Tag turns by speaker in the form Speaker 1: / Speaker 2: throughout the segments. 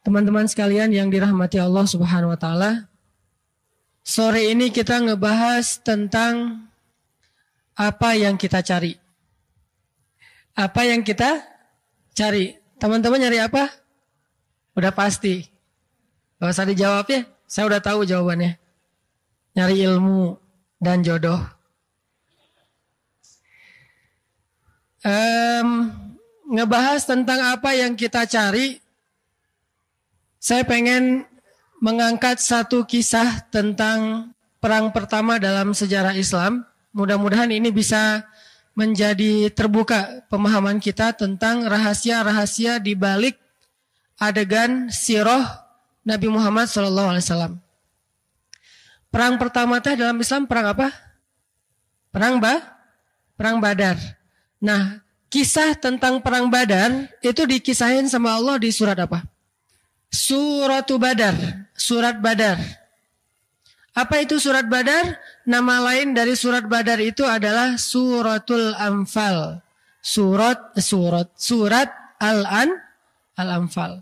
Speaker 1: Teman-teman sekalian yang dirahmati Allah Subhanahu wa taala, sore ini kita ngebahas tentang apa yang kita cari. Apa yang kita cari? Teman-teman nyari apa? Udah pasti. Gak usah dijawab ya, saya udah tahu jawabannya. Nyari ilmu dan jodoh. Ngebahas tentang apa yang kita cari. Saya pengen mengangkat satu kisah tentang perang pertama dalam sejarah Islam. Mudah-mudahan ini bisa menjadi terbuka pemahaman kita tentang rahasia-rahasia di balik adegan sirah Nabi Muhammad SAW. Perang pertama teh dalam Islam perang apa? Perang Badar. Nah, kisah tentang perang Badar itu dikisahin sama Allah di surat apa? Suratu Badar, surat Badar. Apa itu surat Badar? Nama lain dari surat Badar itu adalah Suratul Anfal. Surat Al-Anfal.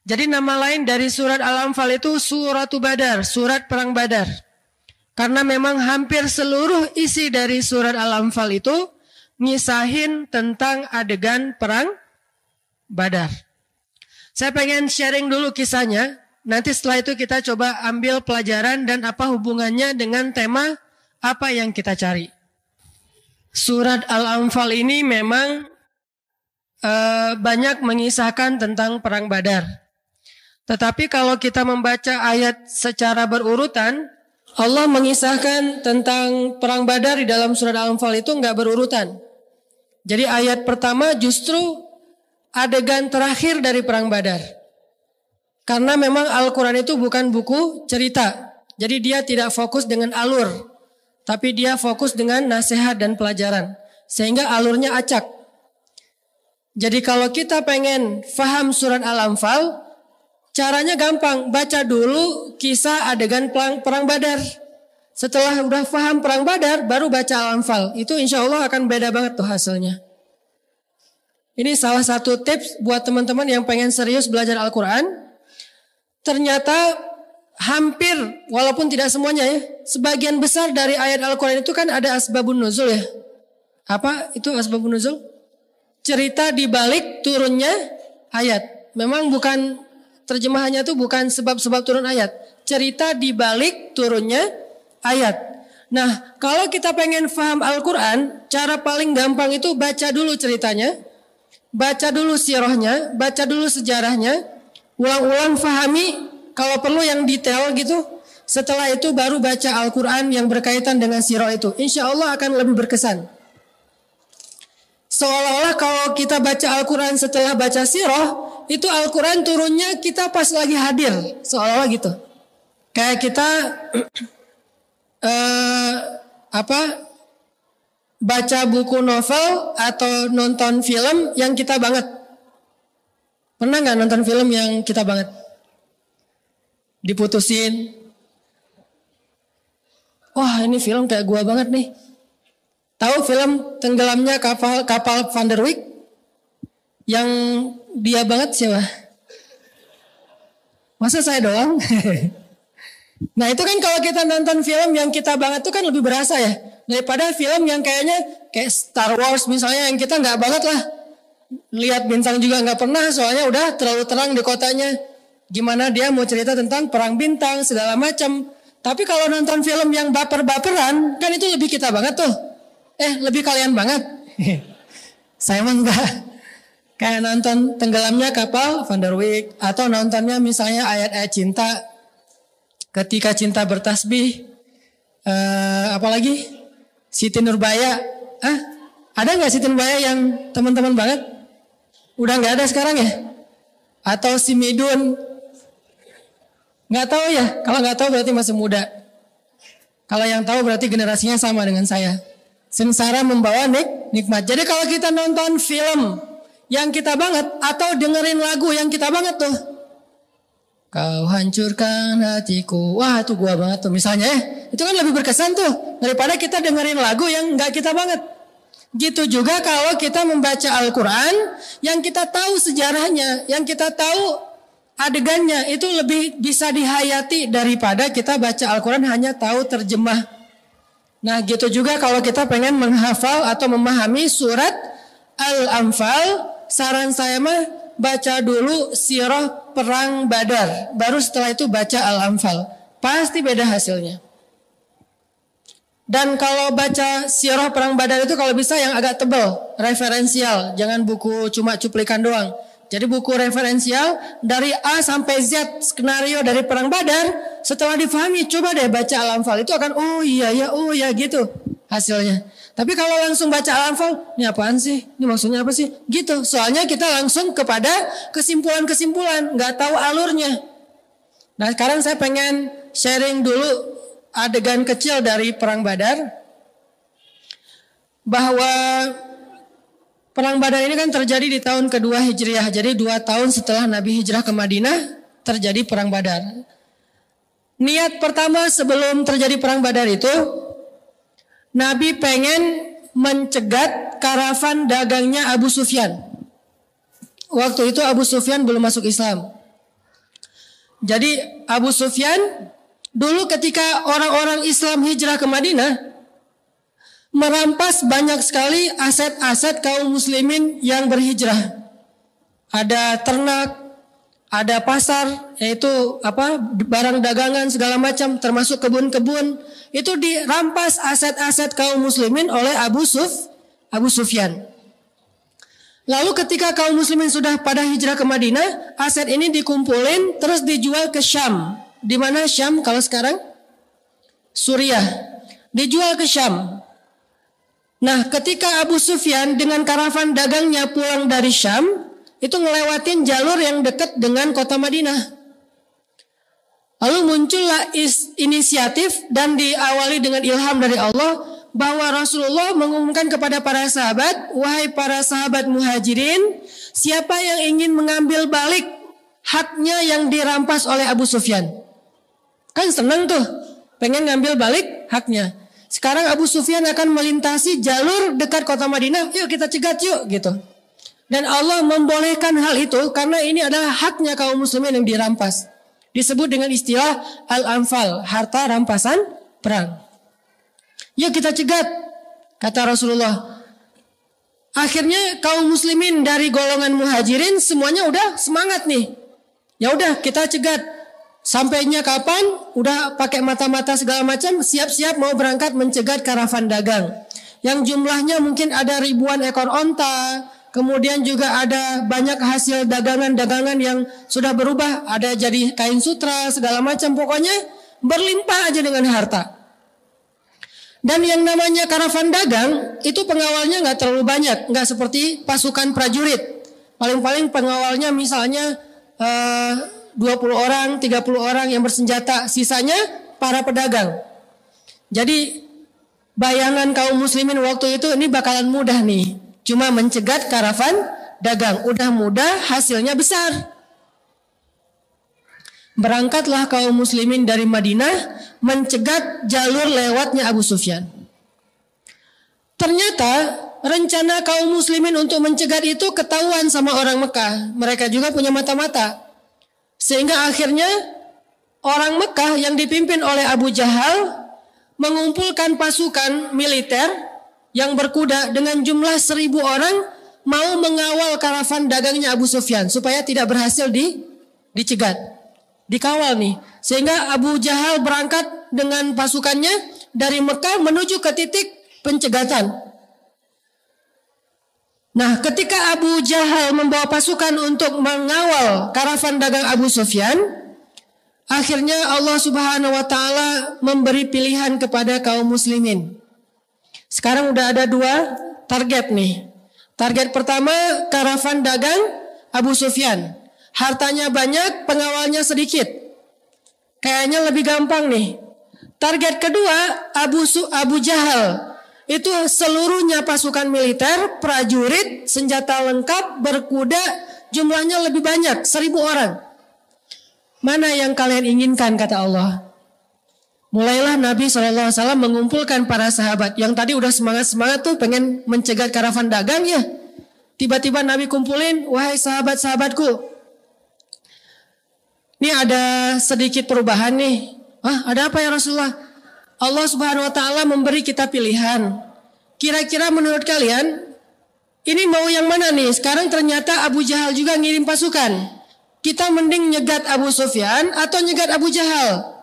Speaker 1: Jadi nama lain dari surat Al-Anfal itu Suratu Badar, surat perang Badar. Karena memang hampir seluruh isi dari surat Al-Anfal itu ngisahin tentang adegan perang Badar. Saya pengen sharing dulu kisahnya. Nanti setelah itu kita coba ambil pelajaran dan apa hubungannya dengan tema apa yang kita cari. Surat Al-Anfal ini memang banyak mengisahkan tentang perang Badar. Tetapi kalau kita membaca ayat secara berurutan, Allah mengisahkan tentang perang Badar di dalam surat Al-Anfal itu enggak berurutan. Jadi ayat pertama justru adegan terakhir dari perang Badar. Karena memang Al-Quran itu bukan buku cerita. Jadi dia tidak fokus dengan alur. Tapi dia fokus dengan nasihat dan pelajaran. Sehingga alurnya acak. Jadi kalau kita pengen faham surat Al-Anfal, caranya gampang. Baca dulu kisah adegan perang Badar. Setelah udah faham perang Badar, baru baca Al-Anfal. Itu insya Allah akan beda banget tuh hasilnya. Ini salah satu tips buat teman-teman yang pengen serius belajar Al-Quran. Ternyata hampir, walaupun tidak semuanya ya, sebagian besar dari ayat Al-Quran itu kan ada asbabun nuzul ya. Apa itu asbabun nuzul? Cerita di balik turunnya ayat. Memang bukan, terjemahannya itu bukan sebab-sebab turun ayat. Cerita di balik turunnya ayat. Nah, kalau kita pengen paham Al-Quran, cara paling gampang itu baca dulu ceritanya. Baca dulu sirahnya, baca dulu sejarahnya, ulang-ulang fahami, kalau perlu yang detail gitu. Setelah itu baru baca Al-Quran yang berkaitan dengan sirah itu. Insya Allah akan lebih berkesan. Seolah-olah kalau kita baca Al-Quran setelah baca sirah, itu Al-Quran turunnya kita pas lagi hadir. Seolah-olah gitu. Kayak kita baca buku novel atau nonton film yang kita banget. Pernah gak nonton film yang kita banget? Diputusin. Wah, ini film kayak gua banget nih. Tahu film tenggelamnya kapal Van der Wijk? Yang dia banget siapa? Masa saya doang? Nah itu kan kalau kita nonton film yang kita banget itu kan lebih berasa ya. Daripada film yang kayaknya kayak Star Wars misalnya yang kita gak banget lah. Lihat bintang juga gak pernah soalnya udah terlalu terang di kotanya. Gimana dia mau cerita tentang perang bintang segala macam. Tapi kalau nonton film yang baper-baperan kan itu lebih kita banget tuh. Lebih kalian banget. Saya mah enggak. Kayak nonton tenggelamnya kapal Van der Wijk. Atau nontonnya misalnya ayat-ayat cinta. Ketika cinta bertasbih. Apalagi Siti Nurbaya. Ada gak Siti Nurbaya yang teman-teman banget? Udah gak ada sekarang ya? Atau si Midun? Gak tahu ya? Kalau gak tahu berarti masih muda. Kalau yang tahu berarti generasinya sama dengan saya. Sengsara membawa nikmat. Jadi kalau kita nonton film yang kita banget atau dengerin lagu yang kita banget tuh. Kau hancurkan hatiku. Wah itu gua banget tuh misalnya itu kan lebih berkesan tuh daripada kita dengerin lagu yang gak kita banget. Gitu juga kalau kita membaca Al-Quran yang kita tahu sejarahnya, yang kita tahu adegannya itu lebih bisa dihayati daripada kita baca Al-Quran hanya tahu terjemah. Nah gitu juga kalau kita pengen menghafal atau memahami surat Al-Anfal, saran saya mah baca dulu sirah perang Badar, baru setelah itu baca Al-Anfal. Pasti beda hasilnya. Dan kalau baca sirah perang Badar itu kalau bisa yang agak tebal, referensial, jangan buku cuma cuplikan doang. Jadi buku referensial dari A sampai Z skenario dari perang Badar, setelah difahami coba deh baca Al-Anfal, itu akan oh iya gitu hasilnya. Tapi kalau langsung baca Al-Anfal, ini apaan sih? Ini maksudnya apa sih? Gitu. Soalnya kita langsung kepada kesimpulan-kesimpulan, nggak tahu alurnya. Nah sekarang saya pengen sharing dulu adegan kecil dari perang Badar, bahwa perang Badar ini kan terjadi di tahun kedua Hijriah. Jadi 2 tahun setelah Nabi hijrah ke Madinah terjadi perang Badar. Niat pertama sebelum terjadi perang Badar itu, Nabi pengen mencegat karavan dagangnya Abu Sufyan. Waktu itu Abu Sufyan belum masuk Islam. Jadi Abu Sufyan dulu ketika orang-orang Islam hijrah ke Madinah, merampas banyak sekali aset-aset kaum muslimin yang berhijrah. Ada ternak, ada pasar, yaitu barang dagangan segala macam, termasuk kebun-kebun. Itu dirampas aset-aset kaum muslimin oleh Abu Sufyan. Lalu ketika kaum muslimin sudah pada hijrah ke Madinah, aset ini dikumpulin terus dijual ke Syam. Di mana Syam kalau sekarang? Suriah. Dijual ke Syam. Nah ketika Abu Sufyan dengan karavan dagangnya pulang dari Syam, itu ngelewatin jalur yang dekat dengan kota Madinah. Lalu muncullah inisiatif dan diawali dengan ilham dari Allah, bahwa Rasulullah mengumumkan kepada para sahabat, wahai para sahabat muhajirin, siapa yang ingin mengambil balik haknya yang dirampas oleh Abu Sufyan. Kan senang tuh, pengen ngambil balik haknya. Sekarang Abu Sufyan akan melintasi jalur dekat kota Madinah, yuk kita cegat yuk gitu. Dan Allah membolehkan hal itu karena ini adalah haknya kaum muslimin yang dirampas. Disebut dengan istilah Al-Anfal, harta rampasan perang. Yuk kita cegat, kata Rasulullah. Akhirnya kaum muslimin dari golongan muhajirin semuanya udah semangat nih. Ya udah kita cegat. Sampainya kapan? Udah pakai mata-mata segala macam, siap-siap mau berangkat mencegat karavan dagang. Yang jumlahnya mungkin ada ribuan ekor onta, kemudian juga ada banyak hasil dagangan-dagangan yang sudah berubah, ada jadi kain sutra segala macam, pokoknya berlimpah aja dengan harta. Dan yang namanya karavan dagang itu pengawalnya nggak terlalu banyak, nggak seperti pasukan prajurit. Paling-paling pengawalnya misalnya 20 orang, 30 orang yang bersenjata, sisanya para pedagang. Jadi bayangan kaum muslimin waktu itu ini bakalan mudah nih. Cuma mencegat karavan dagang, udah mudah, hasilnya besar. Berangkatlah kaum muslimin dari Madinah mencegat jalur lewatnya Abu Sufyan. Ternyata rencana kaum muslimin untuk mencegat itu ketahuan sama orang Mekah. Mereka juga punya mata-mata. Sehingga akhirnya orang Mekah yang dipimpin oleh Abu Jahal mengumpulkan pasukan militer yang berkuda dengan jumlah 1.000 orang mau mengawal karavan dagangnya Abu Sufyan supaya tidak berhasil dicegat. Dikawal nih. Sehingga Abu Jahal berangkat dengan pasukannya dari Mekah menuju ke titik pencegatan. Nah, ketika Abu Jahal membawa pasukan untuk mengawal karavan dagang Abu Sufyan, akhirnya Allah Subhanahu wa taala memberi pilihan kepada kaum muslimin. Sekarang udah ada 2 target nih. Target pertama karavan dagang Abu Sufyan. Hartanya banyak, pengawalnya sedikit. Kayaknya lebih gampang nih. Target kedua Abu Jahal. Itu seluruhnya pasukan militer, prajurit, senjata lengkap, berkuda, jumlahnya lebih banyak, 1.000 orang. Mana yang kalian inginkan, kata Allah. Mulailah Nabi SAW mengumpulkan para sahabat. Yang tadi udah semangat-semangat tuh pengen mencegat karavan dagang ya. Tiba-tiba Nabi kumpulin, wahai sahabat-sahabatku. Ini ada sedikit perubahan nih. Ada apa ya Rasulullah? Allah Subhanahu wa taala memberi kita pilihan. Kira-kira menurut kalian ini mau yang mana nih? Sekarang ternyata Abu Jahal juga ngirim pasukan. Kita mending nyegat Abu Sufyan atau nyegat Abu Jahal?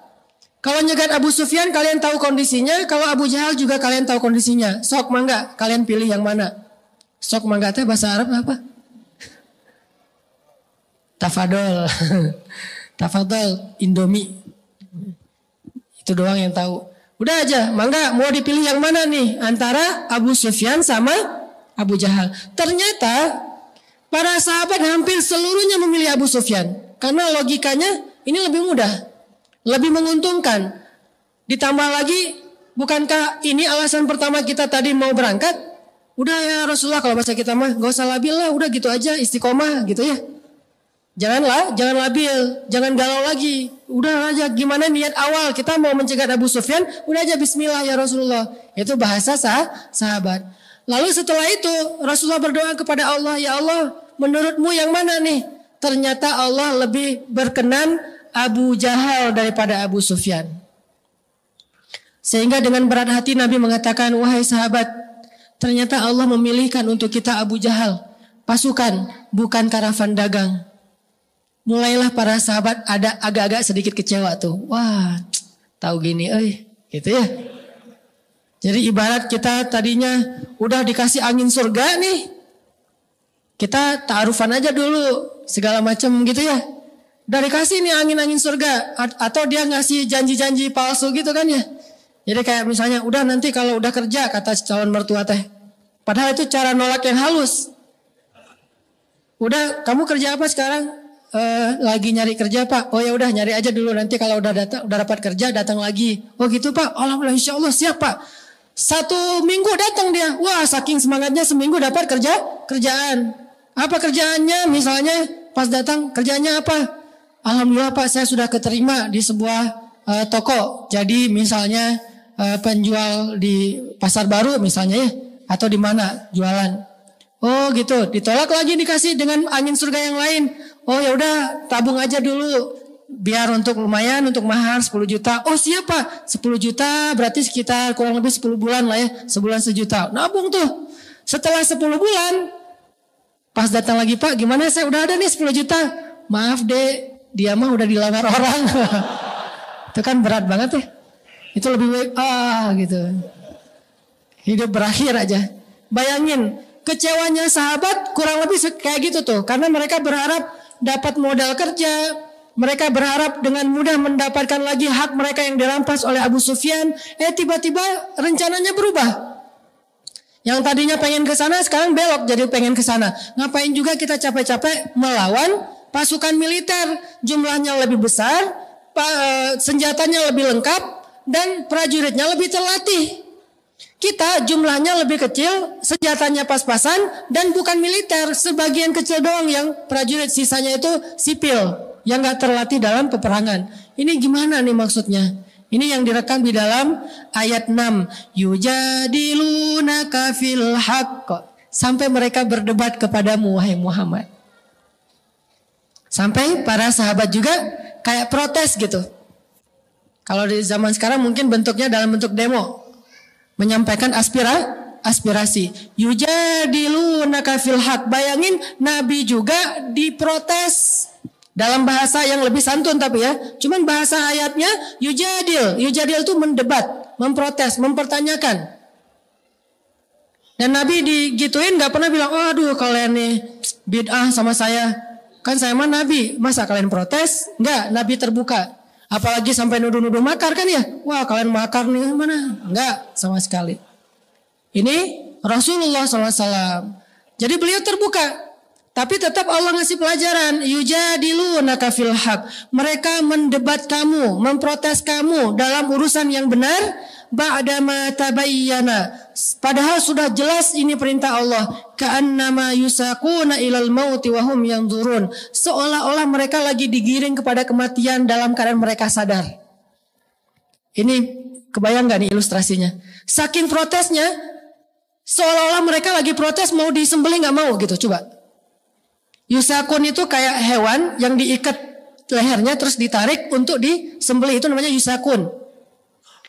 Speaker 1: Kalau nyegat Abu Sufyan kalian tahu kondisinya, kalau Abu Jahal juga kalian tahu kondisinya. Sok mangga, kalian pilih yang mana? Sok mangga teh bahasa Arab apa? Tafadol. Tafadol, Indomie. Itu doang yang tahu. Udah aja, mangga mau dipilih yang mana nih? Antara Abu Sufyan sama Abu Jahal. Ternyata para sahabat hampir seluruhnya memilih Abu Sufyan. Karena logikanya ini lebih mudah. Lebih menguntungkan. Ditambah lagi, bukankah ini alasan pertama kita tadi mau berangkat? Udah ya Rasulullah, kalau bahasa kita mah gak usah labil lah, udah gitu aja, istiqomah gitu ya. Jangan labil, jangan galau lagi. Udah aja, gimana niat awal kita mau mencegat Abu Sufyan, udah aja bismillah ya Rasulullah. Itu bahasa sahabat. Lalu setelah itu Rasulullah berdoa kepada Allah, ya Allah, menurutmu yang mana nih? Ternyata Allah lebih berkenan Abu Jahal daripada Abu Sufyan. Sehingga dengan berat hati Nabi mengatakan, wahai sahabat, ternyata Allah memilihkan untuk kita Abu Jahal, pasukan, bukan karavan dagang. Mulailah para sahabat ada agak-agak sedikit kecewa tuh. Wah, tahu gini, gitu ya. Jadi ibarat kita tadinya udah dikasih angin surga nih, kita ta'arufan aja dulu, segala macam gitu ya. Dari kasih nih angin-angin surga, atau dia ngasih janji-janji palsu gitu kan ya. Jadi kayak misalnya udah nanti kalau udah kerja kata calon mertua teh. Padahal itu cara nolak yang halus. Udah kamu kerja apa sekarang? Lagi nyari kerja Pak. Oh ya udah nyari aja dulu, nanti kalau udah dapat kerja datang lagi. Oh gitu Pak. Alhamdulillah insya Allah siap Pak. 1 minggu datang dia. Wah saking semangatnya seminggu dapat kerjaan. Apa kerjaannya? Misalnya pas datang kerjanya apa? Alhamdulillah Pak saya sudah keterima di sebuah toko. Jadi misalnya penjual di pasar baru misalnya ya. Atau di mana jualan. Oh gitu, ditolak lagi dikasih dengan angin surga yang lain. Oh ya udah tabung aja dulu. Biar untuk lumayan, untuk mahar 10 juta. Oh siapa? 10 juta berarti sekitar kurang lebih 10 bulan lah ya. Sebulan 1 juta. Nabung tuh. Setelah 10 bulan. Pas datang lagi Pak gimana saya udah ada nih 10 juta. Maaf deh. Dia mah udah dilamar orang. Itu kan berat banget ya. Itu lebih baik gitu. Hidup berakhir aja. Bayangin kecewanya sahabat kurang lebih kayak gitu tuh. Karena mereka berharap dapat modal kerja. Mereka berharap dengan mudah mendapatkan lagi hak mereka yang dirampas oleh Abu Sufyan. Tiba-tiba rencananya berubah. Yang tadinya pengen ke sana sekarang belok jadi pengen ke sana. Ngapain juga kita capek-capek melawan pasukan militer, jumlahnya lebih besar, senjatanya lebih lengkap, dan prajuritnya lebih terlatih. Kita jumlahnya lebih kecil, senjatanya pas-pasan, dan bukan militer. Sebagian kecil doang yang prajurit, sisanya itu sipil, yang gak terlatih dalam peperangan. Ini gimana nih maksudnya? Ini yang direkam di dalam ayat 6. Yujadilunaka fil haqq. Sampai mereka berdebat kepadamu, wahai Muhammad. Sampai para sahabat juga kayak protes gitu. Kalau di zaman sekarang mungkin bentuknya dalam bentuk demo. Menyampaikan aspirasi. Yujadilunaka fil haq. Bayangin Nabi juga diprotes. Dalam bahasa yang lebih santun tapi ya. Cuman bahasa ayatnya yujadil. Yujadil itu mendebat, memprotes, mempertanyakan. Dan Nabi digituin gak pernah bilang, aduh kalian nih bid'ah sama saya. Kan saya mah Nabi, masa kalian protes? Enggak, Nabi terbuka. Apalagi sampai nuduh-nuduh makar kan ya. Wah kalian makar nih mana? Enggak, sama sekali. Ini Rasulullah SAW. Jadi beliau terbuka. Tapi tetap Allah ngasih pelajaran. Yujadilunaka fil haq. Mereka mendebat kamu, memprotes kamu dalam urusan yang benar. Ba'dama tabayyana. Padahal sudah jelas ini perintah Allah. Ka'annama yusaquna ilal mauti wa hum yanzurun. Seolah-olah mereka lagi digiring kepada kematian dalam keadaan mereka sadar. Ini kebayang gak nih ilustrasinya? Saking protesnya, seolah-olah mereka lagi protes mau disembelih gak mau gitu. Coba. Yusaqun itu kayak hewan yang diikat lehernya terus ditarik untuk disembelih, itu namanya yusakun.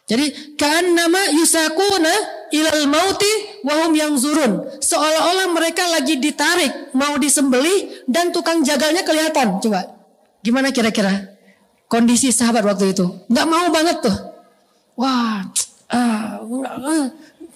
Speaker 1: Jadi ka'annama yusakuna ilal mauti wahum yanzurun. Seolah-olah mereka lagi ditarik mau disembelih dan tukang jagalnya kelihatan. Coba gimana kira-kira kondisi sahabat waktu itu? Nggak mau banget tuh. Wah,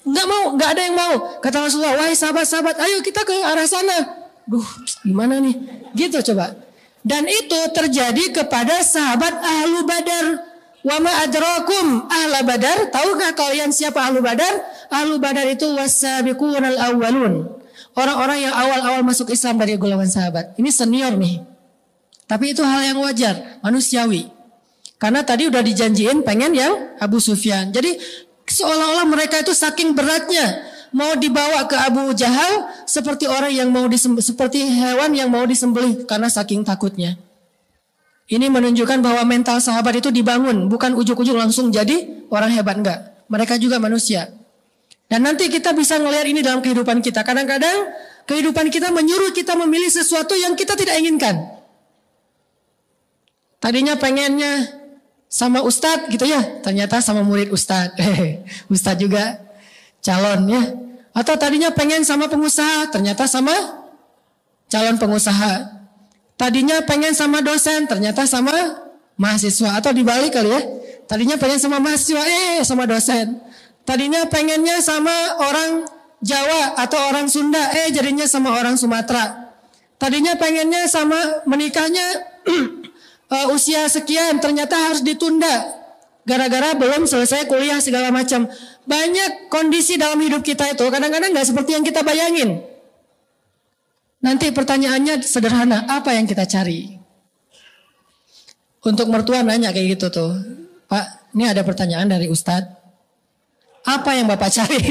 Speaker 1: nggak mau, nggak ada yang mau. Kata Rasulullah, wahai sahabat-sahabat, ayo kita ke arah sana. Duh, gimana nih? Gitu coba. Dan itu terjadi kepada sahabat Ahlu Badar. Wa ma adrakum ahla Badar. Tahukah kalian siapa Ahlu Badar? Ahlu Badar itu wasabiqunal awwalun. Orang-orang yang awal-awal masuk Islam dari golongan sahabat. Ini senior nih. Tapi itu hal yang wajar, manusiawi. Karena tadi udah dijanjiin pengen yang Abu Sufyan. Jadi seolah-olah mereka itu saking beratnya mau dibawa ke Abu Jahal seperti orang yang mau seperti hewan yang mau disembelih karena saking takutnya. Ini menunjukkan bahwa mental sahabat itu dibangun, bukan ujuk-ujuk langsung jadi orang hebat, enggak. Mereka juga manusia. Dan nanti kita bisa ngelihat ini dalam kehidupan kita. Kadang-kadang kehidupan kita menyuruh kita memilih sesuatu yang kita tidak inginkan. Tadinya pengennya sama ustadz gitu ya, ternyata sama murid ustadz. Ustadz juga calon ya. Atau tadinya pengen sama pengusaha, ternyata sama calon pengusaha. Tadinya pengen sama dosen, ternyata sama mahasiswa. Atau dibalik kali ya. Tadinya pengen sama mahasiswa, sama dosen. Tadinya pengennya sama orang Jawa atau orang Sunda, jadinya sama orang Sumatera. Tadinya pengennya sama menikahnya usia sekian, ternyata harus ditunda. Gara-gara belum selesai kuliah segala macam. Banyak kondisi dalam hidup kita itu kadang-kadang gak seperti yang kita bayangin. Nanti pertanyaannya sederhana, apa yang kita cari? Untuk mertua nanya kayak gitu tuh, Pak, ini ada pertanyaan dari Ustadz. Apa yang Bapak cari?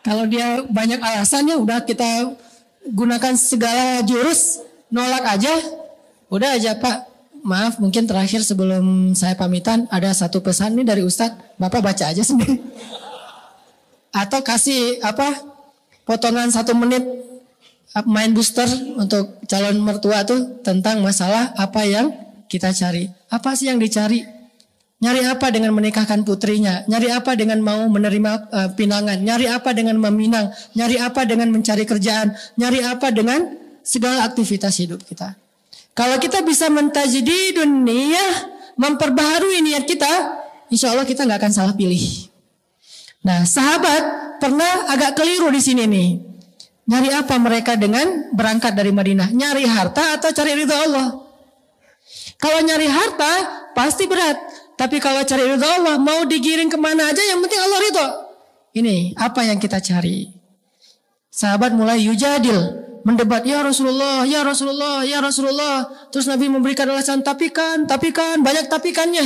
Speaker 1: Kalau dia banyak alasannya udah kita gunakan segala jurus, nolak aja. Udah aja Pak. Maaf, mungkin terakhir sebelum saya pamitan ada satu pesan nih dari Ustadz, Bapak baca aja sendiri. Atau kasih potongan 1 menit main booster untuk calon mertua tuh tentang masalah apa yang kita cari. Apa sih yang dicari? Nyari apa dengan menikahkan putrinya? Nyari apa dengan mau menerima pinangan? Nyari apa dengan meminang? Nyari apa dengan mencari kerjaan? Nyari apa dengan segala aktivitas hidup kita? Kalau kita bisa mentajdidun niyah, memperbaharui niat kita, insya Allah kita nggak akan salah pilih. Nah, sahabat pernah agak keliru di sini nih. Nyari apa mereka dengan berangkat dari Madinah? Nyari harta atau cari ridha Allah? Kalau nyari harta pasti berat. Tapi kalau cari ridha Allah, mau digiring kemana aja yang penting Allah ridha. Ini apa yang kita cari? Sahabat mulai yujadil, mendebat, ya Rasulullah, ya Rasulullah, ya Rasulullah. Terus Nabi memberikan alasan, tapi kan, banyak tapikannya.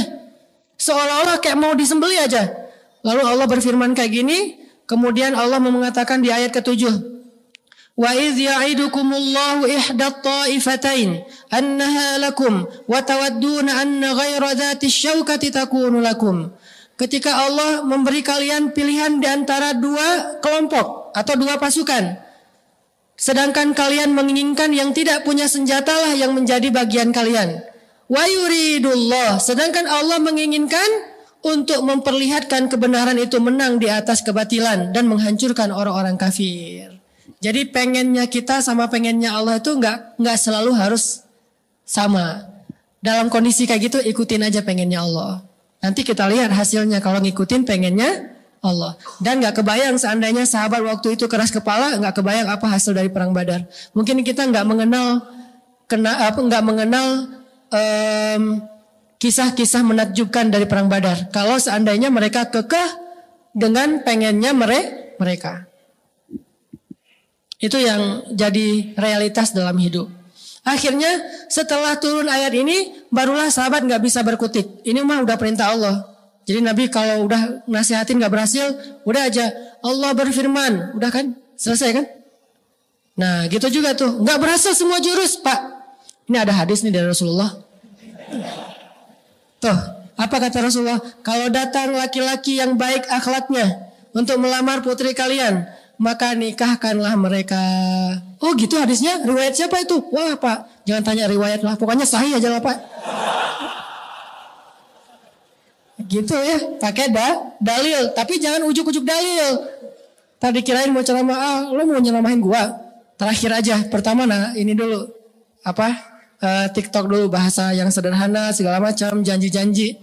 Speaker 1: Seolah-olah kayak mau disembelih aja. Lalu Allah berfirman kayak gini, kemudian Allah mengatakan di ayat ke-7. Wa idh ya'idukumullahu ihdat ta'ifatain annaha lakum wa tawadduna anna ghaira dhati syaukati takunu lakum. Ketika Allah memberi kalian pilihan di antara 2 kelompok atau 2 pasukan, sedangkan kalian menginginkan yang tidak punya senjata lah yang menjadi bagian kalian. Wa yuridullah, sedangkan Allah menginginkan untuk memperlihatkan kebenaran itu menang di atas kebatilan dan menghancurkan orang-orang kafir. Jadi pengennya kita sama pengennya Allah itu nggak selalu harus sama. Dalam kondisi kayak gitu ikutin aja pengennya Allah. Nanti kita lihat hasilnya kalau ngikutin pengennya Allah. Dan nggak kebayang seandainya sahabat waktu itu keras kepala, nggak kebayang apa hasil dari perang Badar. Mungkin kita nggak mengenal kisah-kisah menakjubkan dari perang Badar. Kalau seandainya mereka kekeh dengan pengennya mereka. Itu yang jadi realitas dalam hidup. Akhirnya setelah turun ayat ini, barulah sahabat nggak bisa berkutik. Ini mah udah perintah Allah. Jadi Nabi kalau udah nasihatin nggak berhasil, udah aja Allah berfirman, udah kan selesai kan? Nah gitu juga tuh, nggak berhasil semua jurus Pak. Ini ada hadis nih dari Rasulullah. Tuh, apa kata Rasulullah? Kalau datang laki-laki yang baik akhlaknya untuk melamar putri kalian, maka nikahkanlah mereka. Oh gitu hadisnya? Riwayat siapa itu? Wah Pak, jangan tanya riwayat lah, pokoknya sahih aja lah Pak. Gitu ya, pakai dalil, tapi jangan ujuk-ujuk dalil. Tadi kirain mau ceramah, lo mau nyeramahin gua. Terakhir aja, pertama ini dulu TikTok dulu, bahasa yang sederhana segala macam, janji-janji.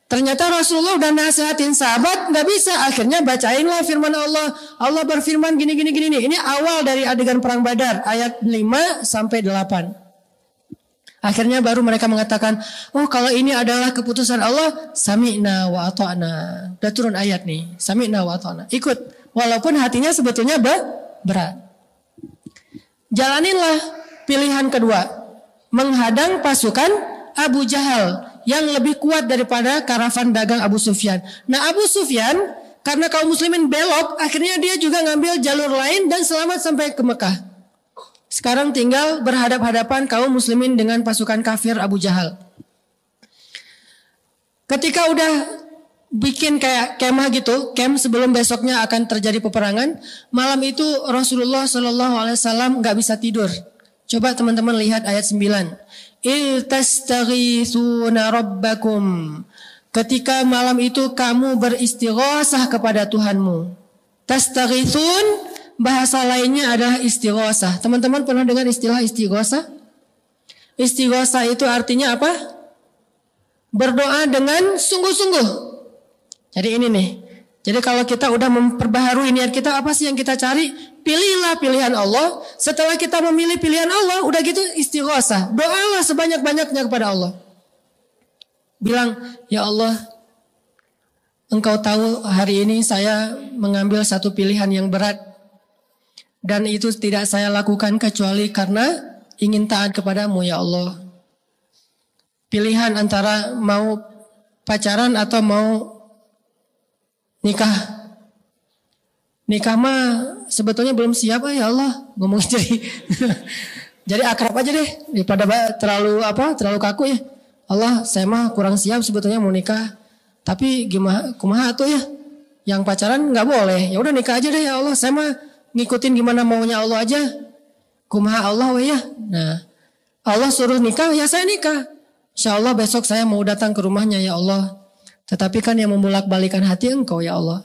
Speaker 1: Ternyata Rasulullah udah nasihatin sahabat, nggak bisa. Akhirnya bacainlah firman Allah. Allah berfirman gini. Ini awal dari adegan perang Badar, ayat 5 sampai 8. Akhirnya baru mereka mengatakan, oh kalau ini adalah keputusan Allah, sami'na wa ata'na. Udah turun ayat nih, sami'na wa ata'na. Ikut, walaupun hatinya sebetulnya berat. Jalaninlah pilihan kedua, menghadang pasukan Abu Jahal yang lebih kuat daripada karavan dagang Abu Sufyan. Nah Abu Sufyan karena kaum muslimin belok, akhirnya dia juga ngambil jalur lain dan selamat sampai ke Mekah. Sekarang tinggal berhadap-hadapan kaum muslimin dengan pasukan kafir Abu Jahal. Ketika udah bikin kayak kemah gitu, camp sebelum besoknya akan terjadi peperangan, malam itu Rasulullah SAW nggak bisa tidur. Coba teman-teman lihat ayat 9. Iltastaghithuna rabbakum. Ketika malam itu kamu beristighosah kepada Tuhanmu. Tastaghithun, bahasa lainnya adalah istighosah. Teman-teman pernah dengar istilah istighosah? Istighosah itu artinya apa? Berdoa dengan sungguh-sungguh. Jadi ini nih. Jadi kalau kita udah memperbaharui niat kita, apa sih yang kita cari? Pilihlah pilihan Allah. Setelah kita memilih pilihan Allah, udah gitu istighosah. Doalah sebanyak-banyaknya kepada Allah. Bilang, ya Allah, Engkau tahu hari ini saya mengambil satu pilihan yang berat. Dan itu tidak saya lakukan kecuali karena ingin taat kepadamu ya Allah. Pilihan antara mau pacaran atau mau nikah. Nikah mah sebetulnya belum siap ya Allah. Ngomong jadi akrab aja deh daripada terlalu kaku ya. Allah, saya mah kurang siap sebetulnya mau nikah. Tapi gimana kumaha tuh ya? Yang pacaran nggak boleh. Ya udah nikah aja deh ya Allah. Saya mah ngikutin gimana maunya Allah aja. Kumaha Allah we ya. Nah, Allah suruh nikah ya saya nikah. Insya Allah besok saya mau datang ke rumahnya ya Allah. Tetapi kan yang membolak-balikan hati Engkau ya Allah.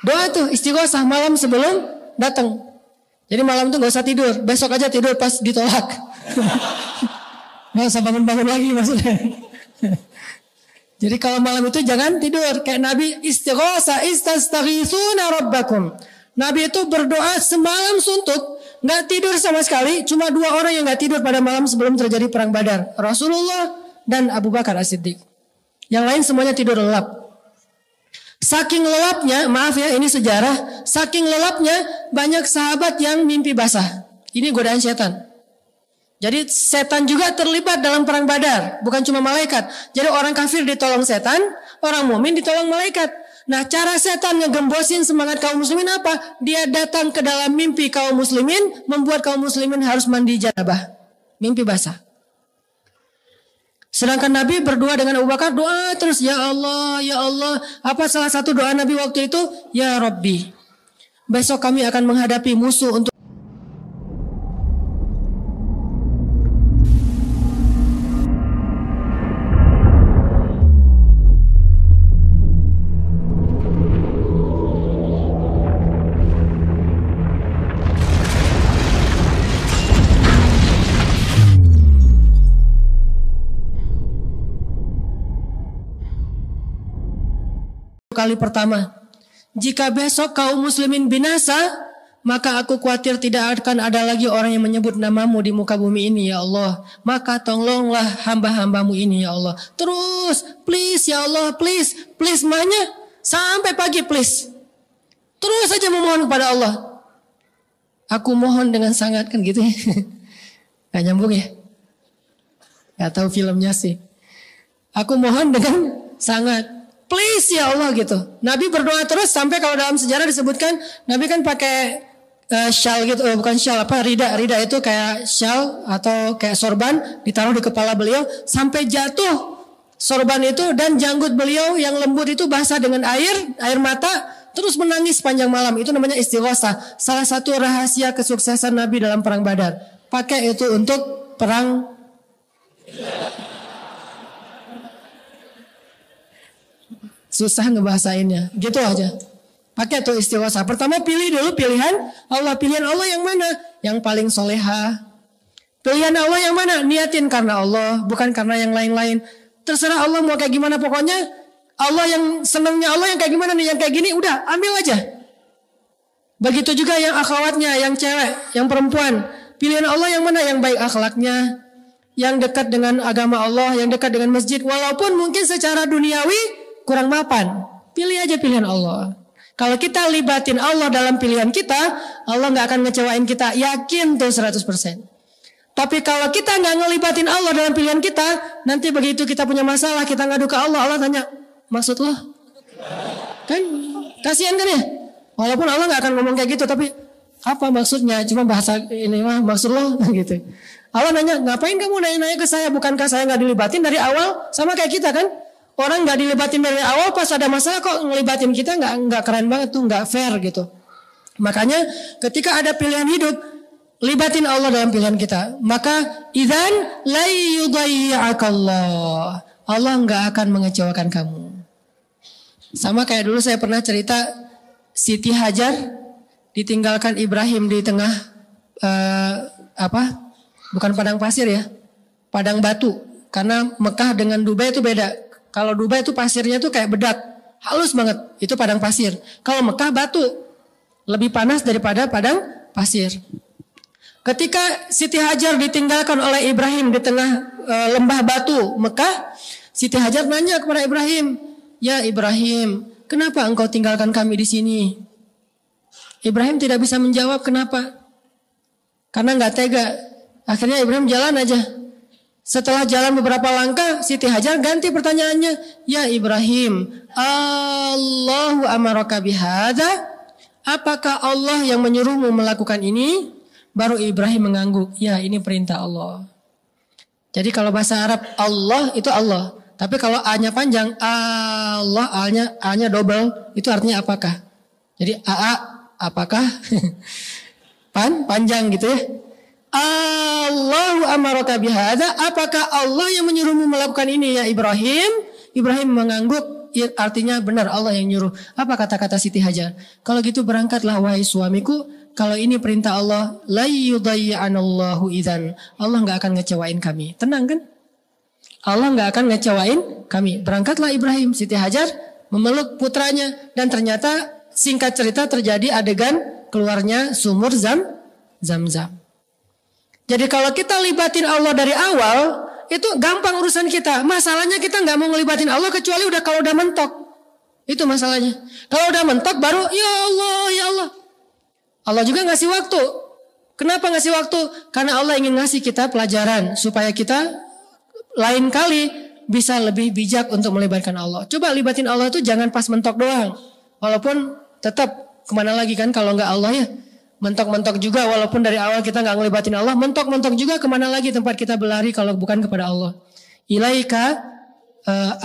Speaker 1: Doa tuh istighosah malam sebelum datang. Jadi malam tuh gak usah tidur. Besok aja tidur pas ditolak. Gak usah bangun-bangun lagi maksudnya. Jadi kalau malam itu jangan tidur. Kayak Nabi istighosah istastaghithuna rabbakum. Nabi itu berdoa semalam suntuk. Gak tidur sama sekali. Cuma 2 orang yang gak tidur pada malam sebelum terjadi perang Badar. Rasulullah dan Abu Bakar As-Siddiq. Yang lain semuanya tidur lelap. Saking lelapnya, maaf ya ini sejarah, saking lelapnya banyak sahabat yang mimpi basah. Ini godaan setan. Jadi setan juga terlibat dalam perang Badar, bukan cuma malaikat. Jadi orang kafir ditolong setan, orang mukmin ditolong malaikat. Nah cara setan ngegembosin semangat kaum muslimin apa? Dia datang ke dalam mimpi kaum muslimin, membuat kaum muslimin harus mandi janabah. Mimpi basah. Sedangkan Nabi berdoa dengan Abu Bakar, doa terus, ya Allah, ya Allah. Apa salah satu doa Nabi waktu itu? Ya Rabbi, besok kami akan menghadapi musuh untuk kali pertama. Jika besok kaum muslimin binasa, maka aku khawatir tidak akan ada lagi orang yang menyebut namamu di muka bumi ini ya Allah. Maka tolonglah hamba-hambamu ini ya Allah. Terus, please ya Allah, please mahnya sampai pagi please. Terus saja memohon kepada Allah. Aku mohon dengan sangat, kan gitu ya. Gak nyambung ya. Gak tahu filmnya sih. Aku mohon dengan sangat. Please ya Allah gitu. Nabi berdoa terus sampai kalau dalam sejarah disebutkan Nabi kan pakai shawl gitu, bukan shawl rida itu kayak shawl atau kayak sorban ditaruh di kepala beliau sampai jatuh sorban itu dan janggut beliau yang lembut itu basah dengan air mata. terus menangis sepanjang malam. Itu namanya istighosah. Salah satu rahasia kesuksesan Nabi dalam perang Badar. Pakai itu untuk perang. Susah ngebahasainnya. Gitu aja. Pakai tuh istighosah. Pertama pilih dulu pilihan Allah. Pilihan Allah yang mana? Yang paling soleha. Pilihan Allah yang mana? Niatin karena Allah. Bukan karena yang lain-lain. Terserah Allah mau kayak gimana. Pokoknya Allah yang senangnya Allah yang kayak gimana nih. Yang kayak gini udah ambil aja. Begitu juga yang akhwatnya. Yang cewek. Yang perempuan. Pilihan Allah yang mana? Yang baik akhlaknya. Yang dekat dengan agama Allah. Yang dekat dengan masjid. Walaupun mungkin secara duniawi kurang mapan. Pilih aja pilihan Allah. Kalau kita libatin Allah dalam pilihan kita, Allah gak akan ngecewain kita. Yakin tuh 100%. Tapi kalau kita gak ngelibatin Allah dalam pilihan kita, nanti begitu kita punya masalah, kita ngadu ke Allah, Allah tanya, maksud lo? Kan kasihan kan ya? Walaupun Allah gak akan ngomong kayak gitu, tapi apa maksudnya? Cuma bahasa ini mah maksud lo gitu. Allah nanya, ngapain kamu nanya-nanya ke saya? Bukankah saya gak dilibatin dari awal? Sama kayak kita kan? Orang nggak dilibatin dari awal, pas ada masalah kok ngelibatin kita, nggak keren banget tuh, nggak fair gitu. Makanya ketika ada pilihan hidup, libatin Allah dalam pilihan kita. Maka idzan la yudayyi'akallah. Allah nggak akan mengecewakan kamu. Sama kayak dulu saya pernah cerita Siti Hajar ditinggalkan Ibrahim di tengah bukan padang pasir ya, padang batu. Karena Mekah dengan Dubai itu beda. Kalau Dubai itu pasirnya tuh kayak bedak, halus banget. Itu padang pasir. Kalau Mekah batu, lebih panas daripada padang pasir. Ketika Siti Hajar ditinggalkan oleh Ibrahim di tengah lembah batu Mekah, Siti Hajar nanya kepada Ibrahim, ya Ibrahim, kenapa engkau tinggalkan kami di sini? Ibrahim tidak bisa menjawab kenapa. Karena nggak tega. Akhirnya Ibrahim jalan aja. Setelah jalan beberapa langkah, Siti Hajar ganti pertanyaannya. Ya Ibrahim, Allahu amaraka bihadza? Apakah Allah yang menyuruhmu melakukan ini? Baru Ibrahim mengangguk. Ya, ini perintah Allah. Jadi kalau bahasa Arab Allah itu Allah. Tapi kalau A-nya panjang, Allah, A-nya double, itu artinya apakah? Jadi apakah? Panjang gitu ya. Allahu amaraka bihadza, apakah Allah yang menyuruhmu melakukan ini ya Ibrahim? Ibrahim mengangguk, artinya benar Allah yang nyuruh. Apa kata-kata Siti Hajar? Kalau gitu berangkatlah wahai suamiku, kalau ini perintah Allah, la yudayyi'anallahu idzan. Allah enggak akan ngecewain kami. Tenang kan? Allah enggak akan ngecewain kami. Berangkatlah Ibrahim, Siti Hajar memeluk putranya, dan ternyata singkat cerita terjadi adegan keluarnya sumur Zam-Zam. Jadi kalau kita libatin Allah dari awal, itu gampang urusan kita. Masalahnya kita nggak mau ngelibatin Allah kecuali kalau udah mentok. Itu masalahnya. Kalau udah mentok baru ya Allah, ya Allah. Allah juga ngasih waktu. Kenapa ngasih waktu? Karena Allah ingin ngasih kita pelajaran supaya kita lain kali bisa lebih bijak untuk melibatkan Allah. Coba libatin Allah itu jangan pas mentok doang. Walaupun tetap kemana lagi kan kalau nggak Allah ya. Mentok-mentok juga walaupun dari awal kita gak ngelibatin Allah. Mentok-mentok juga kemana lagi tempat kita berlari kalau bukan kepada Allah. Ilaika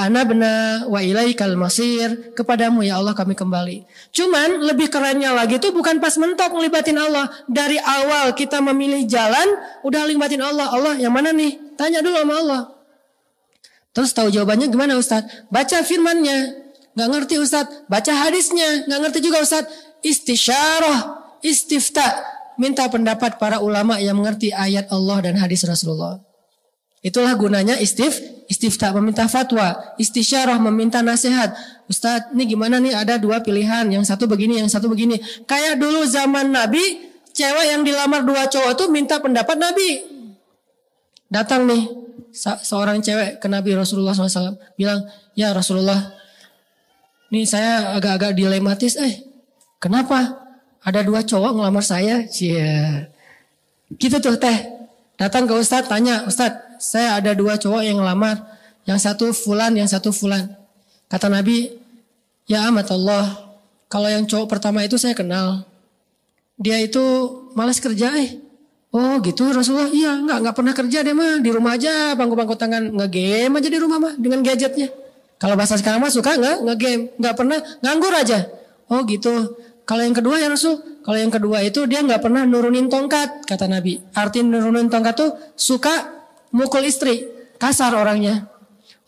Speaker 1: anabna wa ilaikal masir. Kepadamu ya Allah kami kembali. Cuman lebih kerennya lagi itu bukan pas mentok ngelibatin Allah. Dari awal kita memilih jalan udah libatin Allah. Allah yang mana nih? Tanya dulu sama Allah. Terus tahu jawabannya gimana Ustadz? Baca firmannya. Gak ngerti Ustadz. Baca hadisnya. Gak ngerti juga Ustadz. Istisyarah. Istifta, minta pendapat para ulama yang mengerti ayat Allah dan hadis Rasulullah. Itulah gunanya istifta, meminta fatwa, istisyarah, meminta nasihat. Ustadz, ini gimana nih ada dua pilihan, yang satu begini, yang satu begini. Kayak dulu zaman Nabi, cewek yang dilamar dua cowok tuh minta pendapat Nabi. Datang nih seorang cewek ke Nabi Rasulullah SAW, bilang, ya Rasulullah, nih saya agak-agak dilematis, kenapa? Ada dua cowok ngelamar saya. Cia. Gitu tuh teh. Datang ke Ustadz tanya. Ustadz saya ada dua cowok yang ngelamar. Yang satu fulan, yang satu fulan. Kata Nabi. Ya amat Allah. Kalau yang cowok pertama itu saya kenal. Dia itu malas kerja Oh gitu Rasulullah. Iya enggak pernah kerja dia mah. Di rumah aja bangku-bangku tangan. Nge-game aja di rumah mah. Dengan gadgetnya. Kalau bahasa sekarang mah suka nge-game. Enggak pernah nganggur aja. Oh gitu. Kalau yang kedua ya Rasul, kalau yang kedua itu dia nggak pernah nurunin tongkat, kata Nabi. Arti nurunin tongkat tuh suka mukul istri, kasar orangnya.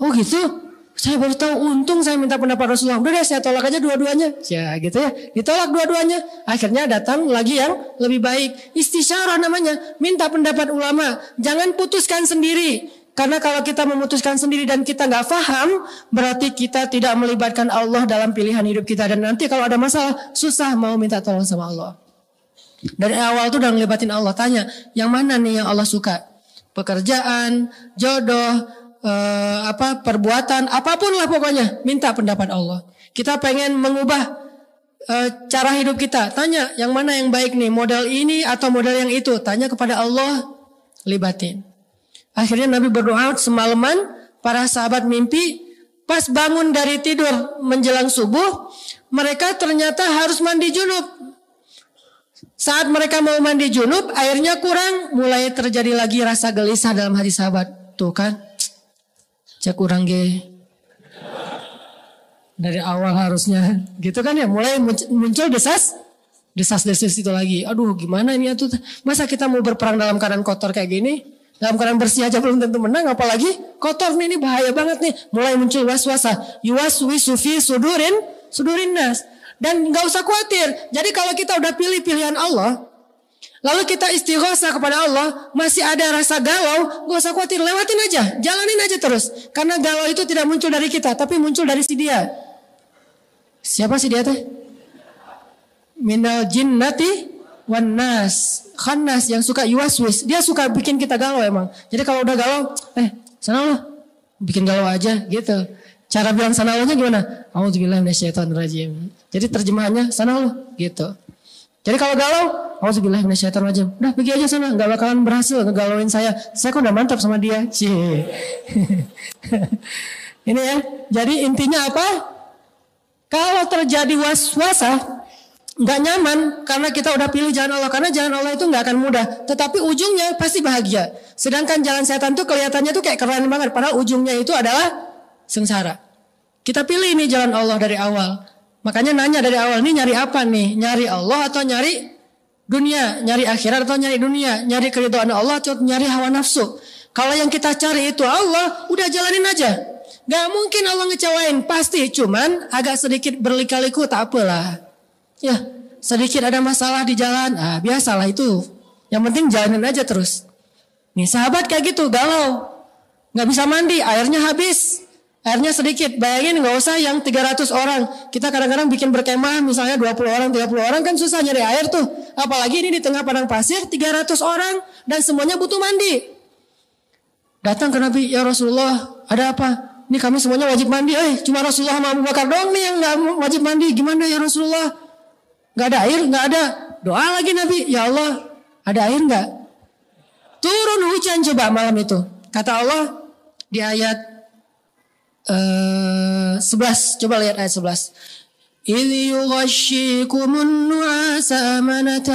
Speaker 1: Oh gitu. Saya baru tahu, untung saya minta pendapat Rasulullah. Udah deh saya tolak aja dua-duanya. Ya gitu ya, ditolak dua-duanya. Akhirnya datang lagi yang lebih baik. Istisyarah namanya, minta pendapat ulama. Jangan putuskan sendiri. Karena kalau kita memutuskan sendiri dan kita nggak paham, berarti kita tidak melibatkan Allah dalam pilihan hidup kita. Dan nanti kalau ada masalah, susah mau minta tolong sama Allah. Dari awal tuh udah ngelibatin Allah. Tanya, yang mana nih yang Allah suka? Pekerjaan, jodoh, perbuatan, apapun lah pokoknya. Minta pendapat Allah. Kita pengen mengubah cara hidup kita. Tanya, yang mana yang baik nih? Model ini atau model yang itu? Tanya kepada Allah, libatin. Akhirnya Nabi berdoa semalaman, para sahabat mimpi, pas bangun dari tidur menjelang subuh, mereka ternyata harus mandi junub. Saat mereka mau mandi junub, airnya kurang, mulai terjadi lagi rasa gelisah dalam hati sahabat. Tuh kan, cek kurang ge. Dari awal harusnya, gitu kan ya, mulai muncul desas-desus itu lagi. Aduh gimana ini tuh, masa kita mau berperang dalam keadaan kotor kayak gini? Dalam keadaan bersih aja belum tentu menang, apalagi kotor nih, ini bahaya banget nih. Mulai muncul waswasa, yuwaswisu fi sudurin nas. Dan nggak usah khawatir. Jadi kalau kita udah pilih pilihan Allah, lalu kita istighosah kepada Allah, masih ada rasa galau, nggak usah khawatir, lewatin aja, jalanin aja terus. Karena galau itu tidak muncul dari kita, tapi muncul dari si dia. Siapa si dia teh? Minal jinnati wan nas. Khannas, yang suka yuwaswis, dia suka bikin kita galau emang. Jadi kalau udah galau, sana lo, bikin galau aja gitu. Cara bilang sana lo nya gimana? A'udzubillahi minasyaitonirrajim. Jadi terjemahannya sana lo gitu. Jadi kalau galau, a'udzubillahi minasyaitonirrajim. Udah pergi aja sana, nggak bakalan berhasil ngegalauin saya. Saya kok udah mantap sama dia. Cie. Ini ya. Jadi intinya apa? Kalau terjadi waswasah, nggak nyaman karena kita udah pilih jalan Allah, karena jalan Allah itu nggak akan mudah, tetapi ujungnya pasti bahagia. Sedangkan jalan setan tuh kelihatannya tuh kayak keren banget, padahal ujungnya itu adalah sengsara. Kita pilih nih jalan Allah dari awal, makanya nanya dari awal, nih nyari apa nih? Nyari Allah atau nyari dunia? Nyari akhirat atau nyari dunia? Nyari keridhaan Allah atau nyari hawa nafsu? Kalau yang kita cari itu Allah, udah jalanin aja. Gak mungkin Allah ngecewain, pasti. Cuman agak sedikit berlika-liku, tak apalah. Ya, sedikit ada masalah di jalan, biasalah itu. Yang penting jalanin aja terus. Nih sahabat kayak gitu, galau. Gak bisa mandi, airnya habis. Airnya sedikit, bayangin gak usah yang 300 orang. Kita kadang-kadang bikin berkemah, misalnya 20 orang, 30 orang kan susah nyari air tuh. Apalagi ini di tengah padang pasir, 300 orang. Dan semuanya butuh mandi. Datang ke Nabi, ya Rasulullah, ada apa? Ini kami semuanya wajib mandi. Cuma Rasulullah sama Abu Bakar doang nih yang gak wajib mandi. Gimana ya Rasulullah? Gak ada air, gak ada. Doa lagi Nabi, ya Allah, ada air gak? Turun hujan coba malam itu. Kata Allah di ayat 11, coba lihat ayat 11. إِذْ يُغَشِّيكُمُ النُّعَاسَ أَمَنَةً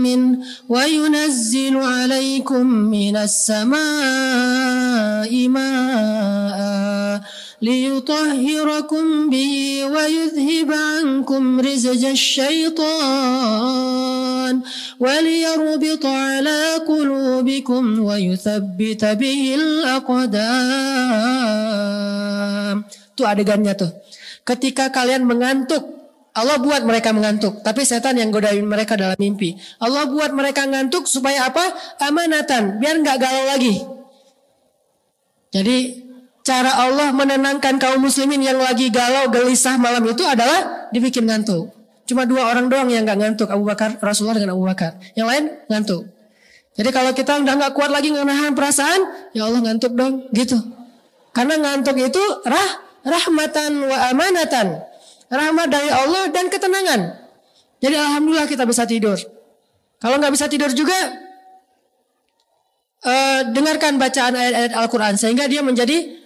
Speaker 1: مِّنْهُ وَيُنَزِّلُ عَلَيْكُم مِّنَ السَّمَاءِ مَاءً لِيُطَهِّرَكُم بِهِ وَيُذْهِبَ عَنكُم رِّجْزَ الشَّيْطَانِ وَلِيَرْبِطَ عَلَى قُلُوبِكُمْ وَيُثَبِّتَ بِهِ الْأَقْدَامَ. Itu adegannya tuh. Ketika kalian mengantuk, Allah buat mereka mengantuk. Tapi setan yang godain mereka dalam mimpi. Allah buat mereka ngantuk supaya apa? Amanatan, biar gak galau lagi. Jadi cara Allah menenangkan kaum muslimin yang lagi galau, gelisah malam itu adalah dibikin ngantuk. Cuma 2 orang doang yang gak ngantuk, Abu Bakar, Rasulullah dengan Abu Bakar. Yang lain ngantuk. Jadi kalau kita udah gak kuat lagi menahan perasaan, ya Allah ngantuk dong, gitu. Karena ngantuk itu rahmatan wa amanatan. Rahmat dari Allah dan ketenangan. Jadi alhamdulillah kita bisa tidur. Kalau gak bisa tidur juga, dengarkan bacaan ayat-ayat Al-Quran. Sehingga dia menjadi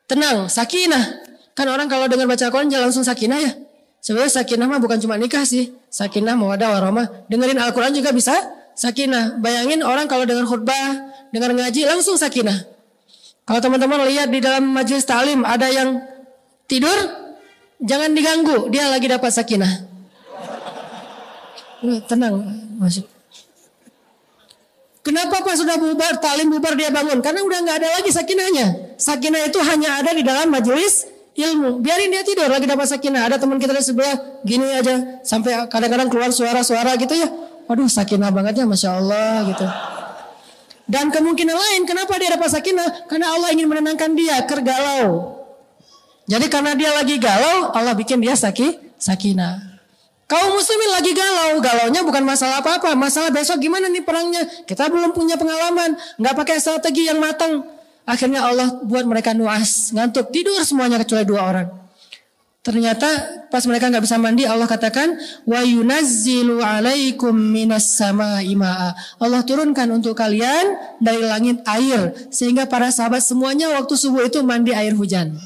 Speaker 1: tenang, sakinah. Kan orang kalau dengar baca Al-Quran jangan langsung sakinah ya. Sebenarnya sakinah mah bukan cuma nikah sih. Sakinah, mawaddah, warahmah. Dengerin Al-Quran juga bisa sakinah. Bayangin orang kalau dengar khutbah, dengar ngaji langsung sakinah. Kalau teman-teman lihat di dalam majelis ta'lim ada yang tidur, jangan diganggu, dia lagi dapat sakinah. Tenang, masuk. Kenapa pas sudah bubar, taklim bubar dia bangun? Karena udah nggak ada lagi sakinahnya. Sakinah itu hanya ada di dalam majelis ilmu. Biarin dia tidur, lagi dapat sakinah. Ada teman kita di sebelah, gini aja. Sampai kadang-kadang keluar suara-suara gitu ya. Waduh, sakinah banget ya, Masya Allah gitu. Dan kemungkinan lain, kenapa dia dapat sakinah? Karena Allah ingin menenangkan dia, kergalau. Jadi karena dia lagi galau, Allah bikin dia sakinah. Kaum muslimin lagi galau, galaunya bukan masalah apa-apa, masalah besok gimana nih perangnya. Kita belum punya pengalaman, nggak pakai strategi yang matang. Akhirnya Allah buat mereka nuas, ngantuk, tidur semuanya kecuali 2 orang. Ternyata pas mereka nggak bisa mandi, Allah katakan, wa yunazzilu alaikum minas samaa'i ma'a. Allah turunkan untuk kalian dari langit air, sehingga para sahabat semuanya waktu subuh itu mandi air hujan.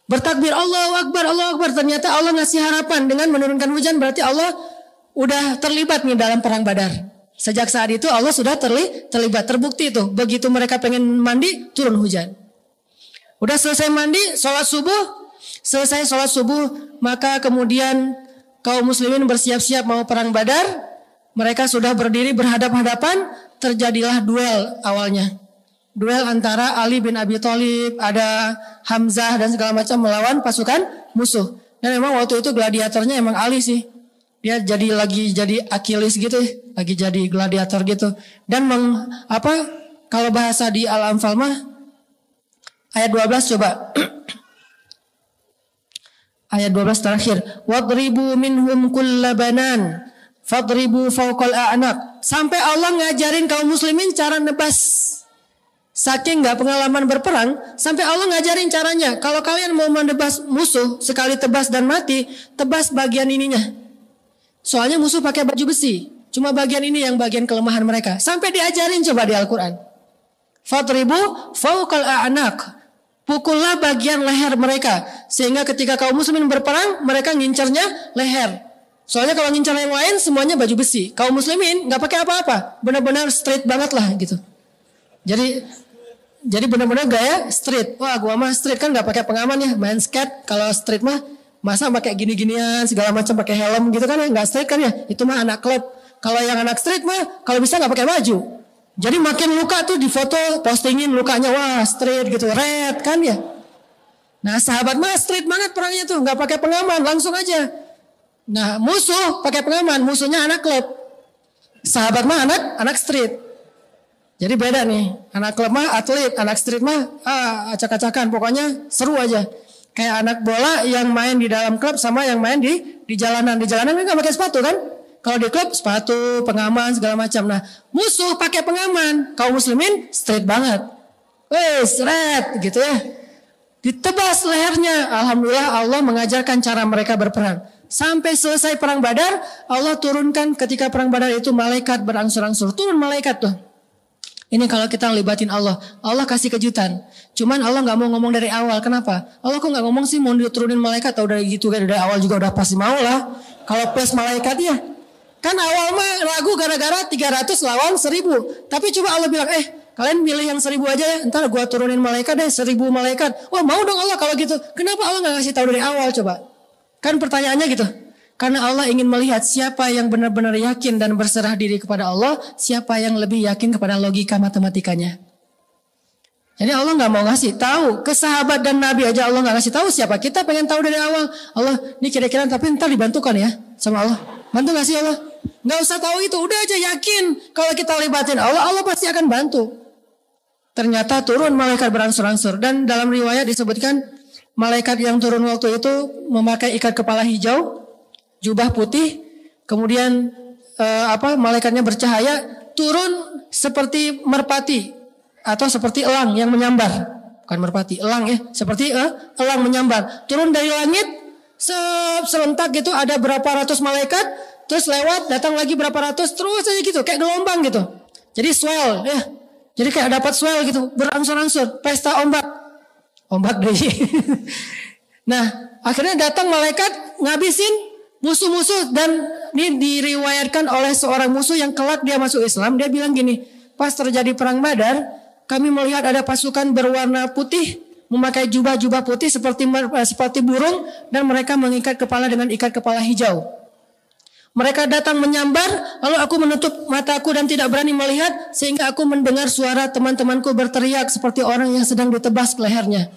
Speaker 1: Bertakbir Allahu Akbar. Ternyata Allah ngasih harapan dengan menurunkan hujan. Berarti Allah udah terlibat nih dalam perang Badar. Sejak saat itu Allah sudah terlibat. Terbukti itu. Begitu mereka pengen mandi, turun hujan. Udah selesai mandi, sholat subuh. Selesai sholat subuh, maka kemudian kaum muslimin bersiap-siap mau perang Badar. Mereka sudah berdiri berhadap-hadapan. Terjadilah duel awalnya. Duel antara Ali bin Abi Thalib, ada Hamzah dan segala macam melawan pasukan musuh. Dan memang waktu itu gladiatornya emang Ali sih. Dia lagi jadi Achilles gitu, lagi jadi gladiator gitu. Dan kalau bahasa di Al-Anfal mah ayat 12 coba. Ayat 12 terakhir. Wadribu minhum kullabanan fadribu fawqal a'naq. Sampai Allah ngajarin kaum muslimin cara nebas. Saking gak pengalaman berperang, sampai Allah ngajarin caranya. Kalau kalian mau menebas musuh, sekali tebas dan mati, tebas bagian ininya. Soalnya musuh pakai baju besi. Cuma bagian ini yang bagian kelemahan mereka. Sampai diajarin coba di Al-Quran. Fadribu fawqal a'naq. Pukullah bagian leher mereka. Sehingga ketika kaum muslimin berperang, mereka ngincernya leher. Soalnya kalau ngincer yang lain, semuanya baju besi. Kaum muslimin gak pakai apa-apa. Benar-benar straight banget lah gitu. Jadi benar-benar gaya street. Wah, gua mah street kan nggak pakai pengaman ya, main skate. Kalau street mah masa pakai gini-ginian segala macam, pakai helm gitu kan ya, nggak street kan ya. Itu mah anak klub. Kalau yang anak street mah kalau bisa nggak pakai baju. Jadi makin luka tuh di foto postingin lukanya, wah street gitu, red kan ya. Nah sahabat mah street banget perangnya tuh, nggak pakai pengaman, langsung aja. Nah musuh pakai pengaman, musuhnya anak klub. Sahabat mah anak street. Jadi beda nih, anak klub mah atlet, anak street mah acak-acakan, pokoknya seru aja. Kayak anak bola yang main di dalam klub sama yang main di jalanan. Di jalanan kan gak pakai sepatu kan? Kalau di klub sepatu, pengaman segala macam. Nah musuh pakai pengaman, kaum muslimin straight banget. Straight gitu ya. Ditebas lehernya. Alhamdulillah Allah mengajarkan cara mereka berperang. Sampai selesai perang Badar, Allah turunkan ketika perang Badar itu malaikat berangsur-angsur. Turun malaikat tuh. Ini kalau kita libatin Allah, Allah kasih kejutan. Cuman Allah nggak mau ngomong dari awal. Kenapa? Allah kok nggak ngomong sih mau diturunin malaikat? Atau dari gitu kan dari awal juga udah pasti mau lah. Kalau plus malaikat ya, kan awal mah ragu gara-gara 300 lawan 1000. Tapi coba Allah bilang, kalian pilih yang 1000 aja ya. Ntar gua turunin malaikat deh 1000 malaikat. Wah mau dong Allah kalau gitu. Kenapa Allah nggak ngasih tahu dari awal coba? Kan pertanyaannya gitu. Karena Allah ingin melihat siapa yang benar-benar yakin dan berserah diri kepada Allah, siapa yang lebih yakin kepada logika matematikanya. Jadi Allah nggak mau ngasih tahu ke sahabat dan Nabi aja Allah nggak ngasih tahu siapa. Kita pengen tahu dari awal. Allah ini kira-kira tapi ntar dibantukan ya sama Allah. Bantu nggak sih Allah? Nggak usah tahu itu, udah aja yakin kalau kita libatin Allah, Allah pasti akan bantu. Ternyata turun malaikat berangsur-angsur dan dalam riwayat disebutkan malaikat yang turun waktu itu memakai ikat kepala hijau. Jubah putih, kemudian malaikatnya bercahaya, turun seperti merpati atau seperti elang yang menyambar, bukan merpati, elang ya, seperti elang menyambar, turun dari langit, serentak gitu ada berapa ratus malaikat, terus lewat, datang lagi berapa ratus, terus aja gitu, kayak gelombang gitu, jadi swell ya, jadi kayak dapat swell gitu, berangsur-angsur, pesta ombak deh. Nah, akhirnya datang malaikat ngabisin musuh-musuh dan ini diriwayatkan oleh seorang musuh yang kelak dia masuk Islam. Dia bilang gini, pas terjadi perang Badar, kami melihat ada pasukan berwarna putih memakai jubah-jubah putih seperti burung, dan mereka mengikat kepala dengan ikat kepala hijau. Mereka datang menyambar, lalu aku menutup mataku dan tidak berani melihat, sehingga aku mendengar suara teman-temanku berteriak seperti orang yang sedang ditebas lehernya.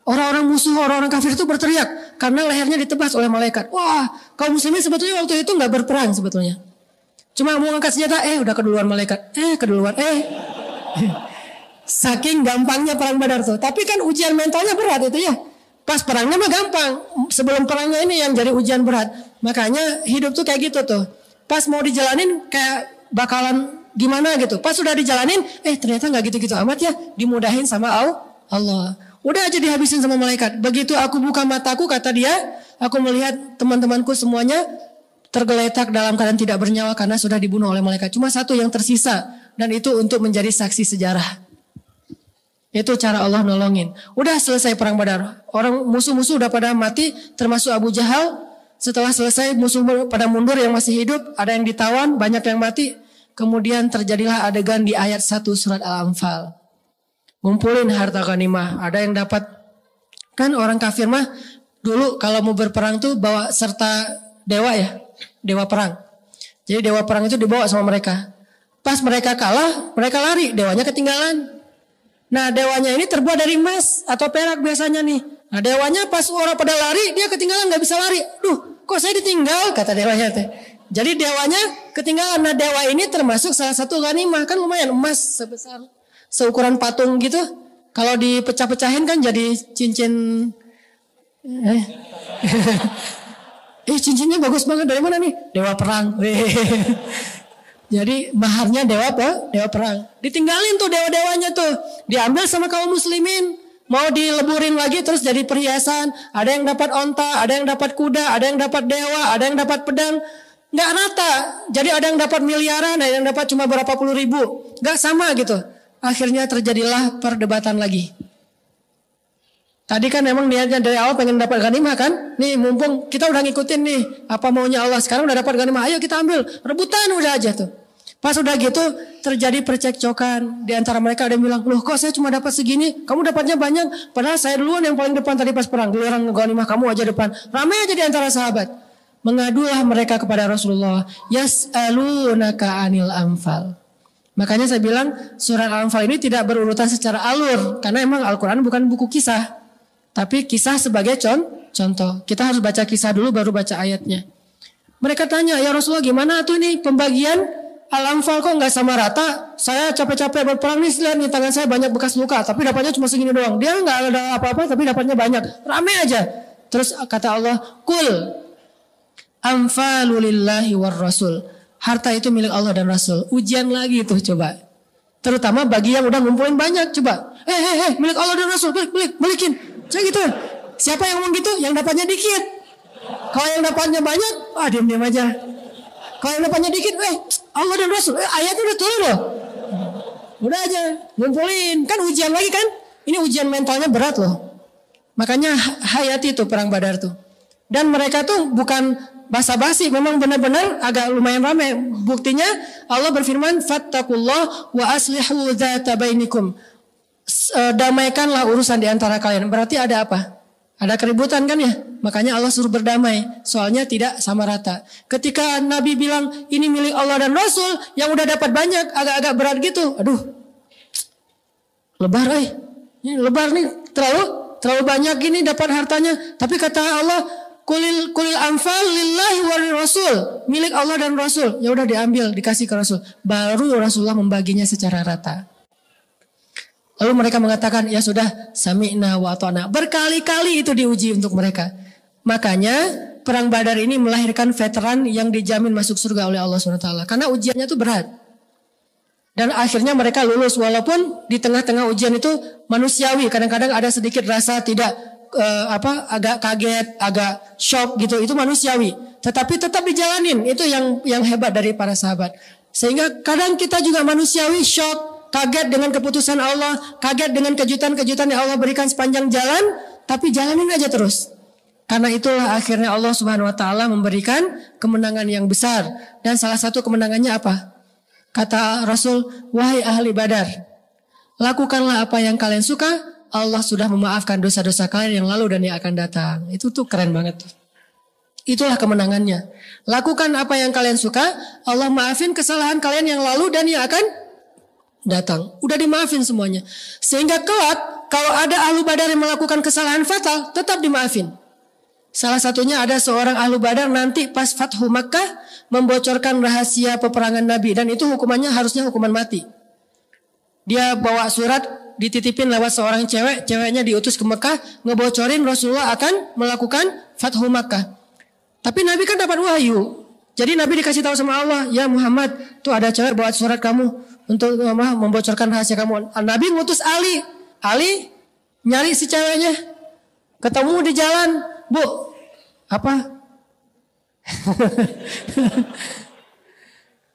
Speaker 1: Orang-orang musuh, orang-orang kafir itu berteriak karena lehernya ditebas oleh malaikat. Wah, kaum muslimin sebetulnya waktu itu nggak berperang sebetulnya. Cuma mau angkat senjata, udah keduluan malaikat. Keduluan. Saking gampangnya perang Badar tuh. Tapi kan ujian mentalnya berat itu ya. Pas perangnya mah gampang. Sebelum perangnya ini yang jadi ujian berat. Makanya hidup tuh kayak gitu tuh. Pas mau dijalanin kayak bakalan gimana gitu. Pas sudah dijalanin, ternyata nggak gitu-gitu amat ya. Dimudahin sama Allah. Udah aja dihabisin sama malaikat. Begitu aku buka mataku, kata dia, aku melihat teman-temanku semuanya tergeletak dalam keadaan tidak bernyawa karena sudah dibunuh oleh malaikat. Cuma satu yang tersisa, dan itu untuk menjadi saksi sejarah. Itu cara Allah nolongin. Udah selesai perang Badar. Orang musuh-musuh udah pada mati, termasuk Abu Jahal. Setelah selesai musuh pada mundur, yang masih hidup, ada yang ditawan, banyak yang mati. Kemudian terjadilah adegan di ayat 1 surat Al-Anfal. Ngumpulin harta ghanimah. Ada yang dapat, kan orang kafir mah dulu kalau mau berperang tuh bawa serta dewa ya, dewa perang. Jadi dewa perang itu dibawa sama mereka. Pas mereka kalah, mereka lari, dewanya ketinggalan. Nah, dewanya ini terbuat dari emas atau perak biasanya nih. Nah, dewanya pas orang pada lari, dia ketinggalan, nggak bisa lari. Duh, kok saya ditinggal, kata dewanya teh. Jadi dewanya ketinggalan. Nah, dewa ini termasuk salah satu ghanimah, kan lumayan, emas sebesar seukuran patung gitu. Kalau dipecah-pecahin kan jadi cincin. Cincinnya bagus banget, dari mana nih? Dewa perang. Jadi maharnya dewa perang. Ditinggalin tuh dewa-dewanya tuh. Diambil sama kaum muslimin. Mau dileburin lagi terus jadi perhiasan. Ada yang dapat onta, ada yang dapat kuda, ada yang dapat dewa, ada yang dapat pedang. Nggak rata. Jadi ada yang dapat miliaran, ada yang dapat cuma berapa puluh ribu. Nggak sama gitu. Akhirnya terjadilah perdebatan lagi. Tadi kan memang niatnya dari awal pengen dapat ghanimah kan. Nih mumpung kita udah ngikutin nih apa maunya Allah. Sekarang udah dapat ghanimah, ayo kita ambil. Rebutan udah aja tuh. Pas udah gitu terjadi percekcokan. Di antara mereka ada yang bilang, loh kok saya cuma dapat segini, kamu dapatnya banyak. Padahal saya duluan yang paling depan tadi pas perang. Giliran ghanimah kamu aja depan. Ramai aja di antara sahabat. Mengadulah mereka kepada Rasulullah. Yas'alunaka anil anfal. Makanya saya bilang surat Al-Anfal ini tidak berurutan secara alur. Karena emang Al-Quran bukan buku kisah. Tapi kisah sebagai contoh. Kita harus baca kisah dulu baru baca ayatnya. Mereka tanya, ya Rasulullah gimana tuh nih pembagian Al-Anfal kok gak sama rata? Saya capek-capek berperang nih, lihat nih tangan saya banyak bekas luka. Tapi dapatnya cuma segini doang. Dia gak ada apa-apa tapi dapatnya banyak. Rame aja. Terus kata Allah, Kul anfalulillahi war rasul. Harta itu milik Allah dan Rasul. Ujian lagi tuh coba. Terutama bagi yang udah ngumpulin banyak. Coba. Milik Allah dan Rasul. Balikin. Saya gitu. Siapa yang ngomong gitu? Yang dapatnya dikit. Kalau yang dapatnya banyak, diam-diam aja. Kalau yang dapatnya dikit, Allah dan Rasul. Ayatnya udah turun loh. Udah aja. Ngumpulin. Kan ujian lagi kan. Ini ujian mentalnya berat loh. Makanya hayati tuh perang Badar tuh. Dan mereka tuh bukan basa-basi, memang benar-benar agak lumayan ramai. Buktinya Allah berfirman, fattakullah wa aslihu dzata bainikum. Damaikanlah urusan di antara kalian. Berarti ada apa? Ada keributan kan ya? Makanya Allah suruh berdamai. Soalnya tidak sama rata. Ketika Nabi bilang ini milik Allah dan Rasul, yang udah dapat banyak agak-agak berat gitu. Aduh. Lebar Ini lebar nih, terlalu banyak gini dapat hartanya. Tapi kata Allah, Kulil anfal lillahi wa rasul, milik Allah dan Rasul. Ya udah diambil, dikasih ke Rasul. Baru Rasulullah membaginya secara rata. Lalu mereka mengatakan, ya sudah, sami'na wa ata'na. Berkali-kali itu diuji untuk mereka. Makanya perang Badar ini melahirkan veteran yang dijamin masuk surga oleh Allah SWT. Karena ujiannya itu berat. Dan akhirnya mereka lulus, walaupun di tengah-tengah ujian itu manusiawi. Kadang-kadang ada sedikit rasa tidak agak kaget, agak shock gitu, itu manusiawi. Tetapi tetap dijalanin, itu yang hebat dari para sahabat. Sehingga kadang kita juga manusiawi, shock, kaget dengan keputusan Allah, kaget dengan kejutan-kejutan yang Allah berikan sepanjang jalan, tapi jalanin aja terus. Karena itulah akhirnya Allah Subhanahu wa taala memberikan kemenangan yang besar. Dan salah satu kemenangannya apa? Kata Rasul, wahai ahli Badar, lakukanlah apa yang kalian suka, Allah sudah memaafkan dosa-dosa kalian yang lalu dan yang akan datang. Itu tuh keren banget tuh. Itulah kemenangannya. Lakukan apa yang kalian suka, Allah maafin kesalahan kalian yang lalu dan yang akan datang. Udah dimaafin semuanya. Sehingga kelak kalau ada ahlu badar yang melakukan kesalahan fatal, tetap dimaafin. Salah satunya ada seorang ahlu badar nanti pas Fathu Makkah membocorkan rahasia peperangan Nabi. Dan itu hukumannya harusnya hukuman mati. Dia bawa surat, dititipin lewat seorang cewek. Ceweknya diutus ke Mekah, ngebocorin Rasulullah akan melakukan Fathu Makkah. Tapi Nabi kan dapat wahyu. Jadi Nabi dikasih tahu sama Allah, ya Muhammad, tuh ada cewek bawa surat kamu untuk membocorkan rahasia kamu. Nabi ngutus Ali. Ali nyari si ceweknya. Ketemu di jalan, Bu. Apa?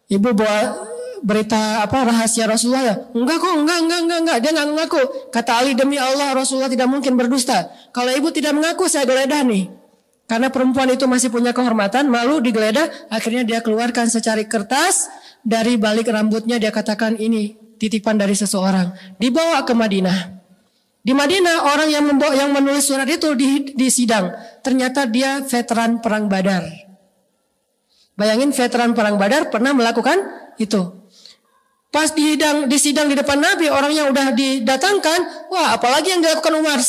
Speaker 1: Ibu bawa berita apa rahasia Rasulullah ya? Enggak kok, enggak. Dia enggak mengaku. Kata Ali, demi Allah Rasulullah tidak mungkin berdusta. Kalau ibu tidak mengaku, saya geledah nih. Karena perempuan itu masih punya kehormatan, malu digeledah, akhirnya dia keluarkan secari kertas, dari balik rambutnya dia katakan ini titipan dari seseorang. Dibawa ke Madinah. Di Madinah orang yang menulis surat itu di sidang. Ternyata dia veteran perang Badar. Bayangin veteran perang Badar pernah melakukan itu. Pas di sidang di depan Nabi, orangnya udah didatangkan. Wah, apalagi yang dilakukan Umar?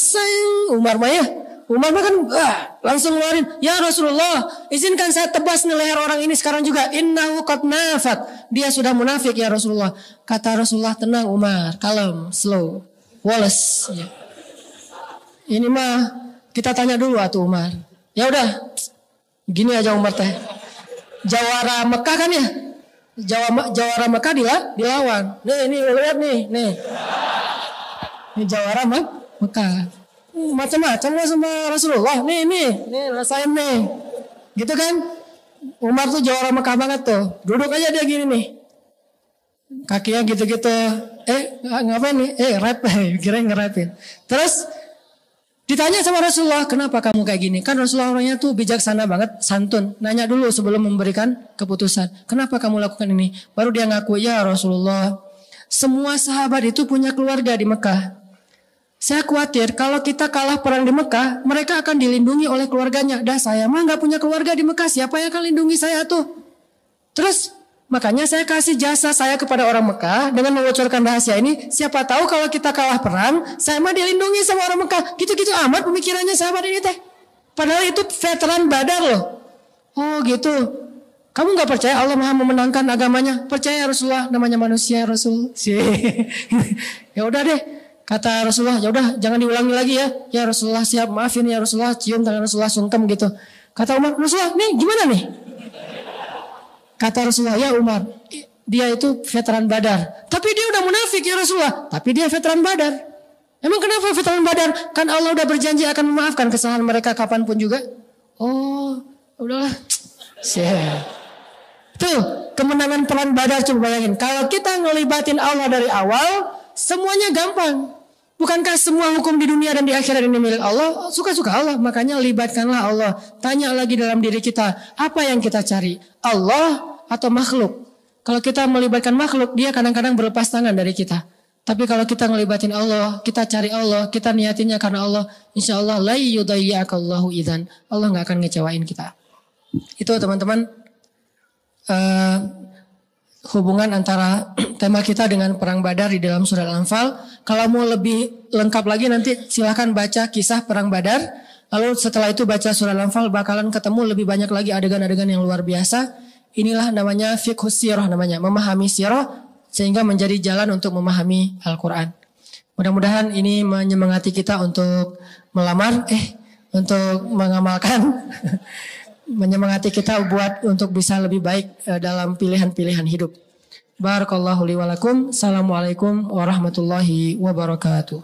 Speaker 1: Umar kan langsung ngeluarin, ya Rasulullah, izinkan saya tebas nih leher orang ini sekarang juga. Innahu qad nafaq. Dia sudah munafik ya Rasulullah. Kata Rasulullah, tenang Umar, kalem, slow, Wallace. Ya. Ini mah kita tanya dulu atuh Umar. Ya udah, gini aja Umar teh. Jawara Mekah kan ya? Jawara Mekah dilawan. Nih lihat nih. Ini jawara Mekah. Macam-macam lah sama Rasulullah. Nih rasain nih. Gitu kan? Umar tuh jawara Mekah banget tuh. Duduk aja dia gini nih. Kakinya gitu-gitu. Ngapain nih? Rap. Kirain ngerapin. Terus ditanya sama Rasulullah, kenapa kamu kayak gini? Kan Rasulullah orangnya tuh bijaksana banget, santun. Nanya dulu sebelum memberikan keputusan. Kenapa kamu lakukan ini? Baru dia ngaku, ya Rasulullah, semua sahabat itu punya keluarga di Mekah. Saya khawatir kalau kita kalah perang di Mekah, mereka akan dilindungi oleh keluarganya. Dah saya mah gak punya keluarga di Mekah, siapa yang akan lindungi saya tuh? Terus makanya saya kasih jasa saya kepada orang Mekah dengan membocorkan rahasia ini. Siapa tahu kalau kita kalah perang, saya mah dilindungi sama orang Mekah. Gitu-gitu amat pemikirannya sahabat ini teh. Padahal itu veteran Badar loh. Oh gitu. Kamu gak percaya Allah maha memenangkan agamanya? Percaya Rasulullah, namanya manusia Rasul. Ya udah deh. Kata Rasulullah, ya udah jangan diulangi lagi ya. Ya Rasulullah siap, maafin ya Rasulullah, cium tangan Rasulullah, sungkem gitu. Kata Umar, Rasulullah nih gimana nih? Kata Rasulullah, ya Umar, dia itu veteran Badar. Tapi dia udah munafik ya Rasulullah. Tapi dia veteran Badar. Emang kenapa veteran Badar? Kan Allah udah berjanji akan memaafkan kesalahan mereka kapanpun juga. Oh, udahlah. Tuh, kemenangan perang Badar coba bayangin. Kalau kita ngelibatin Allah dari awal, semuanya gampang. Bukankah semua hukum di dunia dan di akhirat ini milik Allah? Suka-suka Allah. Makanya libatkanlah Allah. Tanya lagi dalam diri kita, apa yang kita cari? Allah atau makhluk? Kalau kita melibatkan makhluk, dia kadang-kadang berlepas tangan dari kita. Tapi kalau kita ngelibatin Allah, kita cari Allah, kita niatinnya karena Allah, insya Allah la yudayyi'akallahu idzan. Allah gak akan ngecewain kita. Itu teman-teman hubungan antara tema kita dengan perang Badar di dalam surat Al-Anfal. Kalau mau lebih lengkap lagi nanti silahkan baca kisah perang Badar. Lalu setelah itu baca surat Al-Anfal, bakalan ketemu lebih banyak lagi adegan-adegan yang luar biasa. Inilah namanya fiqhus sirah, namanya memahami sirah sehingga menjadi jalan untuk memahami Al-Quran. Mudah-mudahan ini menyemangati kita untuk melamar, untuk mengamalkan. Menyemangati kita buat untuk bisa lebih baik dalam pilihan-pilihan hidup. Barakallahu li wa lakum. Assalamualaikum warahmatullahi wabarakatuh.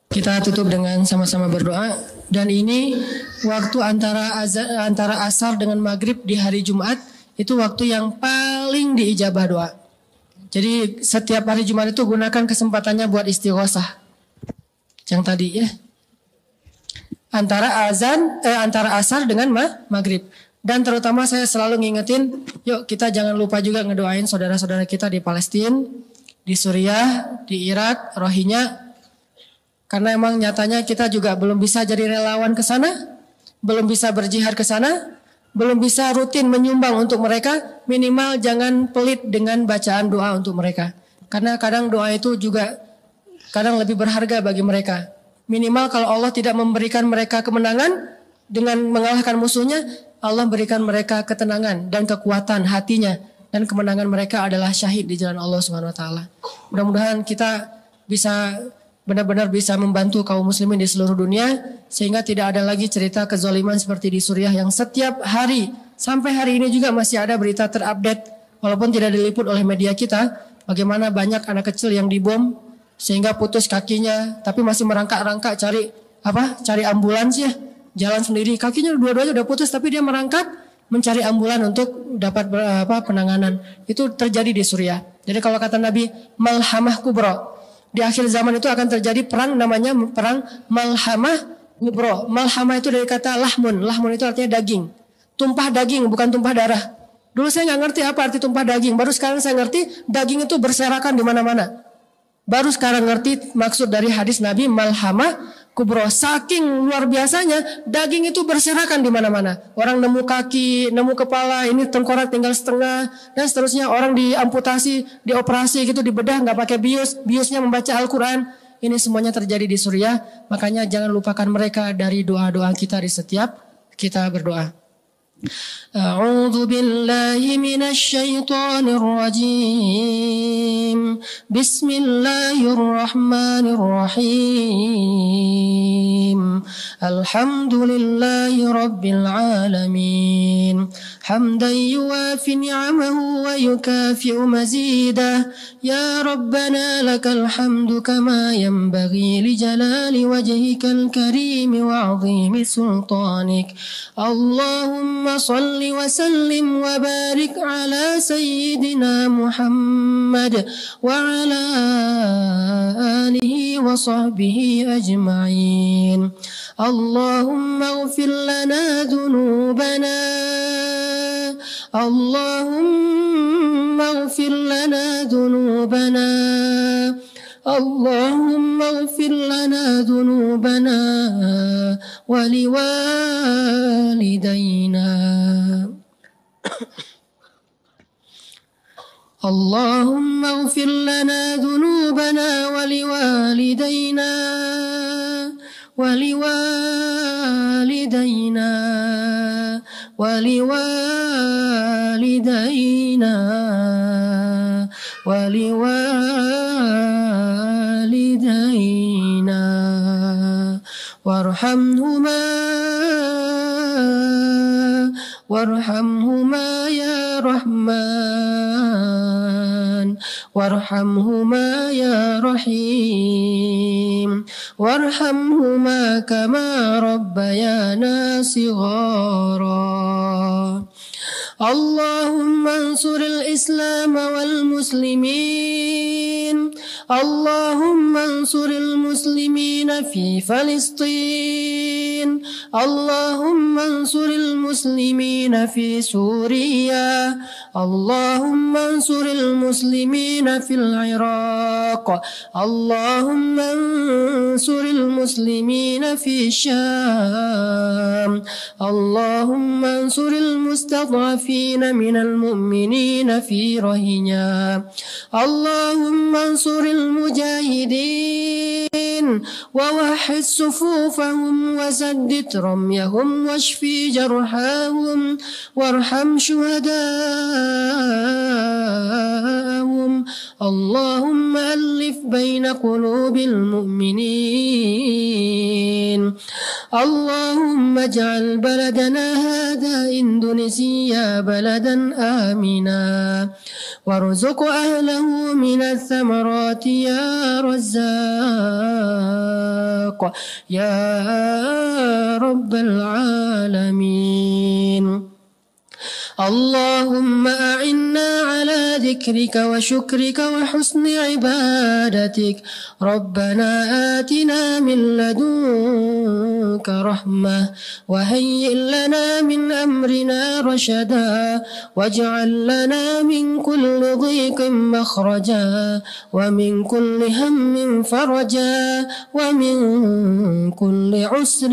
Speaker 1: Kita tutup dengan sama-sama berdoa. Dan ini waktu antara asar dengan maghrib di hari Jumat, itu waktu yang paling diijabah doa. Jadi setiap hari Jumat itu gunakan kesempatannya buat istighosah. Yang tadi ya. Antara asar dengan maghrib. Dan terutama saya selalu ngingetin, yuk kita jangan lupa juga ngedoain saudara-saudara kita di Palestina, di Suriah, di Irak, Rohingya. Karena emang nyatanya kita juga belum bisa jadi relawan ke sana, belum bisa berjihad ke sana, belum bisa rutin menyumbang untuk mereka. Minimal jangan pelit dengan bacaan doa untuk mereka. Karena kadang doa itu juga kadang lebih berharga bagi mereka. Minimal kalau Allah tidak memberikan mereka kemenangan dengan mengalahkan musuhnya, Allah berikan mereka ketenangan dan kekuatan hatinya, dan kemenangan mereka adalah syahid di jalan Allah Subhanahu wa taala. Mudah-mudahan kita bisa benar-benar bisa membantu kaum muslimin di seluruh dunia, sehingga tidak ada lagi cerita kezaliman seperti di Suriah yang setiap hari sampai hari ini juga masih ada berita terupdate walaupun tidak diliput oleh media kita, bagaimana banyak anak kecil yang dibom sehingga putus kakinya, tapi masih merangkak-rangkak cari ambulans ya, jalan sendiri, kakinya dua-duanya udah putus tapi dia merangkak mencari ambulan untuk dapat penanganan. Itu terjadi di Suriah. Jadi kalau kata Nabi, malhamah kubra, di akhir zaman itu akan terjadi perang namanya perang malhamah kubra. Malhamah itu dari kata lahmun. Lahmun itu artinya daging. Tumpah daging, bukan tumpah darah. Dulu saya nggak ngerti apa arti tumpah daging. Baru sekarang saya ngerti daging itu berserakan di mana-mana. Baru sekarang ngerti maksud dari hadis Nabi malhamah kubro. Saking luar biasanya daging itu berserakan di mana-mana. Orang nemu kaki, nemu kepala, ini tengkorak tinggal setengah dan seterusnya. Orang diamputasi, dioperasi gitu, dibedah nggak pakai bius, biusnya membaca Al-Quran. Ini semuanya terjadi di Suriah. Makanya jangan lupakan mereka dari doa-doa kita di setiap kita berdoa. A'udzu billahi minasy syaithanir rajim. Bismillahirrahmanirrahim. Alhamdulillahi rabbil alamin. Hamdan yuwafi ni'amahu wa yukafi'u mazidah. Ya Rabbana lakal hamdu kama yanbaghi li jalali wajhikal karim wa 'azimi sultanik. Allahumma salli wa sallim wa barik ala sayyidina Muhammad wa ala alihi wa sahbihi ajma'in. Allahumma ighfir lana dhunubana. Allahumma ighfir lana dhunubana. اللهم اغفر لنا ذنوبنا ولوالدينا. اللهم اغفر لنا ذنوبنا ولوالدينا ولوالدينا ولوالدينا ولوالدينا وارحمهما يا رحمن وارحمهما يا رحيم وارحمهما كما ربيانا صغارا. اللهم انصر الإسلام والمسلمين. اللهم انصر المسلمين في فلسطين. اللهم انصر المسلمين في سوريا. اللهم انصر المسلمين في العراق. اللهم انصر المسلمين في الشام. اللهم انصر المستضعفين من المؤمنين في رهينيا. اللهم انصر المجاهدين ووحد صفوفهم وسدد رميهم واشفي جرحاهم وارحم شهداءهم. اللهم ألف بين قلوب المؤمنين. اللهم اجعل بلدنا هذا إندونيسيا بلدا آمنا وارزق أهله من الثمرات يا رزاق يا رب العالمين. اللهم أعنا على ذكرك وشكرك وحسن عبادتك. ربنا آتنا من لدنك لدنك رحمة وهيئ لنا من أمرنا رشدا واجعل لنا من كل ضيق مخرجا ومن كل هم فرجا ومن كل عسر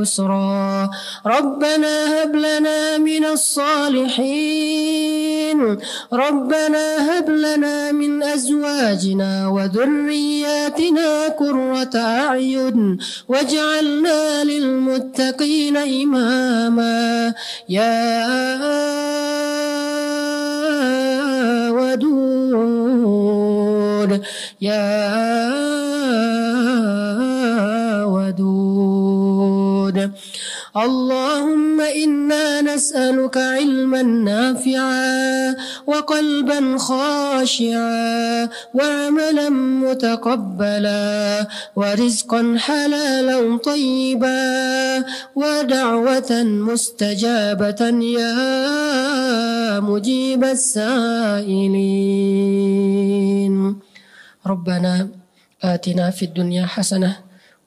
Speaker 1: يسرا ربنا هب لنا من الصالحين ربنا هب لنا من أزواجنا وذرياتنا قرة أعين واجعلنا للمتقين إماما يا ودود يا ودود اللهم إنا نسألك علما نافعا وقلبا خاشعا وعملا متقبلا ورزقا حلالا طيبا ودعوة مستجابة يا مجيب السائلين ربنا آتنا في الدنيا حسنة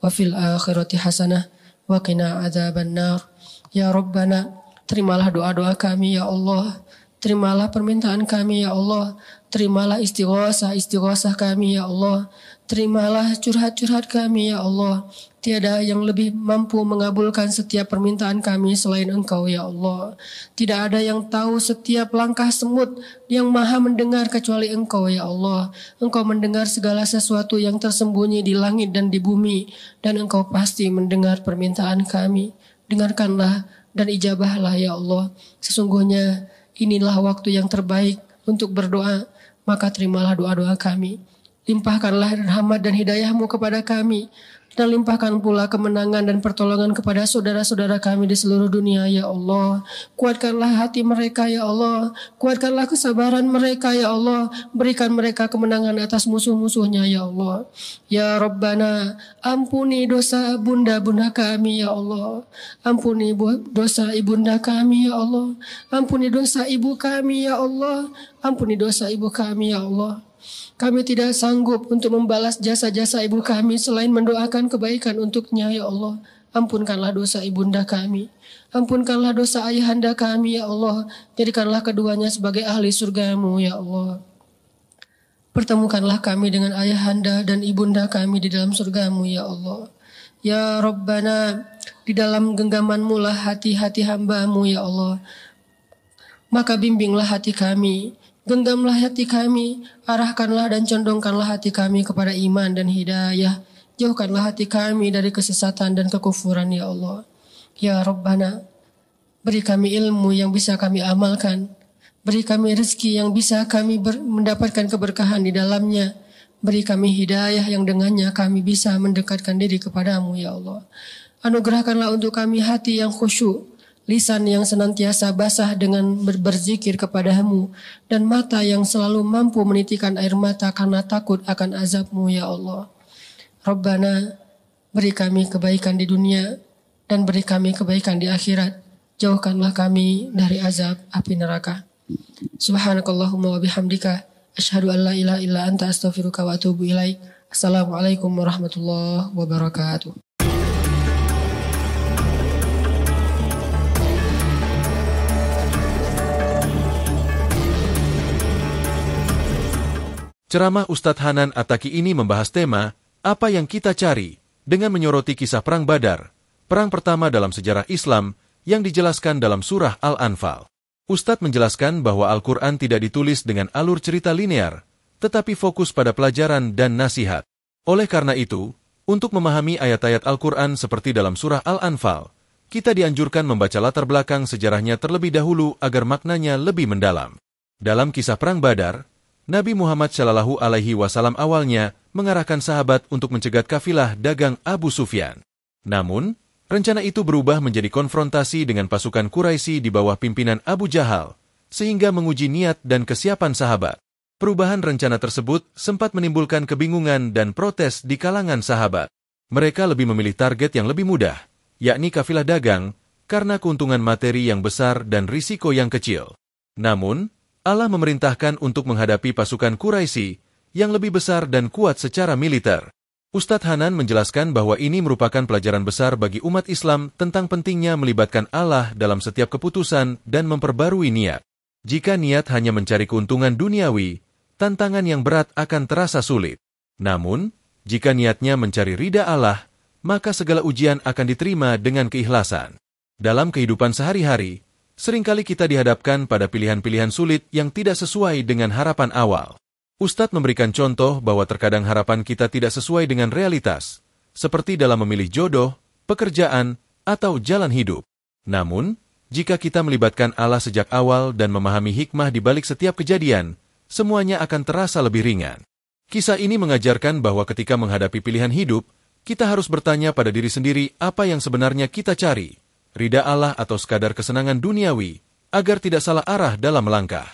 Speaker 1: وفي الآخرة حسنة Waqina adzaban nar. Ya Rabbana, terimalah doa-doa kami ya Allah. Terimalah permintaan kami ya Allah. Terimalah istighosah kami ya Allah. Terimalah curhat-curhat kami ya Allah. Tiada yang lebih mampu mengabulkan setiap permintaan kami selain Engkau ya Allah. Tidak ada yang tahu setiap langkah semut yang maha mendengar kecuali Engkau ya Allah. Engkau mendengar segala sesuatu yang tersembunyi di langit dan di bumi. Dan Engkau pasti mendengar permintaan kami. Dengarkanlah dan ijabahlah ya Allah. Sesungguhnya inilah waktu yang terbaik untuk berdoa. Maka terimalah doa-doa kami. Limpahkanlah rahmat dan hidayah-Mu kepada kami. Dan limpahkan pula kemenangan dan pertolongan kepada saudara-saudara kami di seluruh dunia ya Allah. Kuatkanlah hati mereka ya Allah. Kuatkanlah kesabaran mereka ya Allah. Berikan mereka kemenangan atas musuh-musuhnya ya Allah. Ya Rabbana, ampuni dosa bunda-bunda kami ya Allah. Ampuni dosa ibunda kami ya Allah. Ampuni dosa ibu kami ya Allah. Ampuni dosa ibu kami ya Allah. Kami tidak sanggup untuk membalas jasa-jasa ibu kami selain mendoakan kebaikan untuknya ya Allah. Ampunkanlah dosa ibunda kami. Ampunkanlah dosa ayahanda kami ya Allah. Jadikanlah keduanya sebagai ahli surga-Mu ya Allah. Pertemukanlah kami dengan ayahanda dan ibunda kami di dalam surga-Mu ya Allah. Ya Rabbana, di dalam genggaman-Mu lah hati-hati hamba-Mu ya Allah. Maka bimbinglah hati kami. Genggamlah hati kami, arahkanlah dan condongkanlah hati kami kepada iman dan hidayah. Jauhkanlah hati kami dari kesesatan dan kekufuran ya Allah. Ya Rabbana, beri kami ilmu yang bisa kami amalkan. Beri kami rezeki yang bisa kami mendapatkan keberkahan di dalamnya. Beri kami hidayah yang dengannya kami bisa mendekatkan diri kepadamu ya Allah. Anugerahkanlah untuk kami hati yang khusyuk. Lisan yang senantiasa basah dengan berzikir kepadamu, dan mata yang selalu mampu menitikan air mata karena takut akan azab-Mu ya Allah. Rabbana, beri kami kebaikan di dunia dan beri kami kebaikan di akhirat. Jauhkanlah kami dari azab api neraka. Subhanakallahumma wa bihamdika asyhadu an la ilaha illa anta astaghfiruka wa atubu ilaik. Assalamualaikum warahmatullahi wabarakatuh.
Speaker 2: Ceramah Ustadz Hanan Attaqi ini membahas tema Apa yang kita cari dengan menyoroti kisah Perang Badar, perang pertama dalam sejarah Islam yang dijelaskan dalam surah Al-Anfal. Ustadz menjelaskan bahwa Al-Quran tidak ditulis dengan alur cerita linear, tetapi fokus pada pelajaran dan nasihat. Oleh karena itu, untuk memahami ayat-ayat Al-Quran seperti dalam surah Al-Anfal, kita dianjurkan membaca latar belakang sejarahnya terlebih dahulu agar maknanya lebih mendalam. Dalam kisah Perang Badar, Nabi Muhammad SAW awalnya mengarahkan sahabat untuk mencegat kafilah dagang Abu Sufyan. Namun, rencana itu berubah menjadi konfrontasi dengan pasukan Quraisy di bawah pimpinan Abu Jahal, sehingga menguji niat dan kesiapan sahabat. Perubahan rencana tersebut sempat menimbulkan kebingungan dan protes di kalangan sahabat. Mereka lebih memilih target yang lebih mudah, yakni kafilah dagang, karena keuntungan materi yang besar dan risiko yang kecil. Namun, Allah memerintahkan untuk menghadapi pasukan Quraisy yang lebih besar dan kuat secara militer. Ustadz Hanan menjelaskan bahwa ini merupakan pelajaran besar bagi umat Islam tentang pentingnya melibatkan Allah dalam setiap keputusan dan memperbarui niat. Jika niat hanya mencari keuntungan duniawi, tantangan yang berat akan terasa sulit. Namun, jika niatnya mencari ridha Allah, maka segala ujian akan diterima dengan keikhlasan. Dalam kehidupan sehari-hari, seringkali kita dihadapkan pada pilihan-pilihan sulit yang tidak sesuai dengan harapan awal. Ustadz memberikan contoh bahwa terkadang harapan kita tidak sesuai dengan realitas, seperti dalam memilih jodoh, pekerjaan, atau jalan hidup. Namun, jika kita melibatkan Allah sejak awal dan memahami hikmah di balik setiap kejadian, semuanya akan terasa lebih ringan. Kisah ini mengajarkan bahwa ketika menghadapi pilihan hidup, kita harus bertanya pada diri sendiri apa yang sebenarnya kita cari, ridha Allah atau sekadar kesenangan duniawi, agar tidak salah arah dalam melangkah.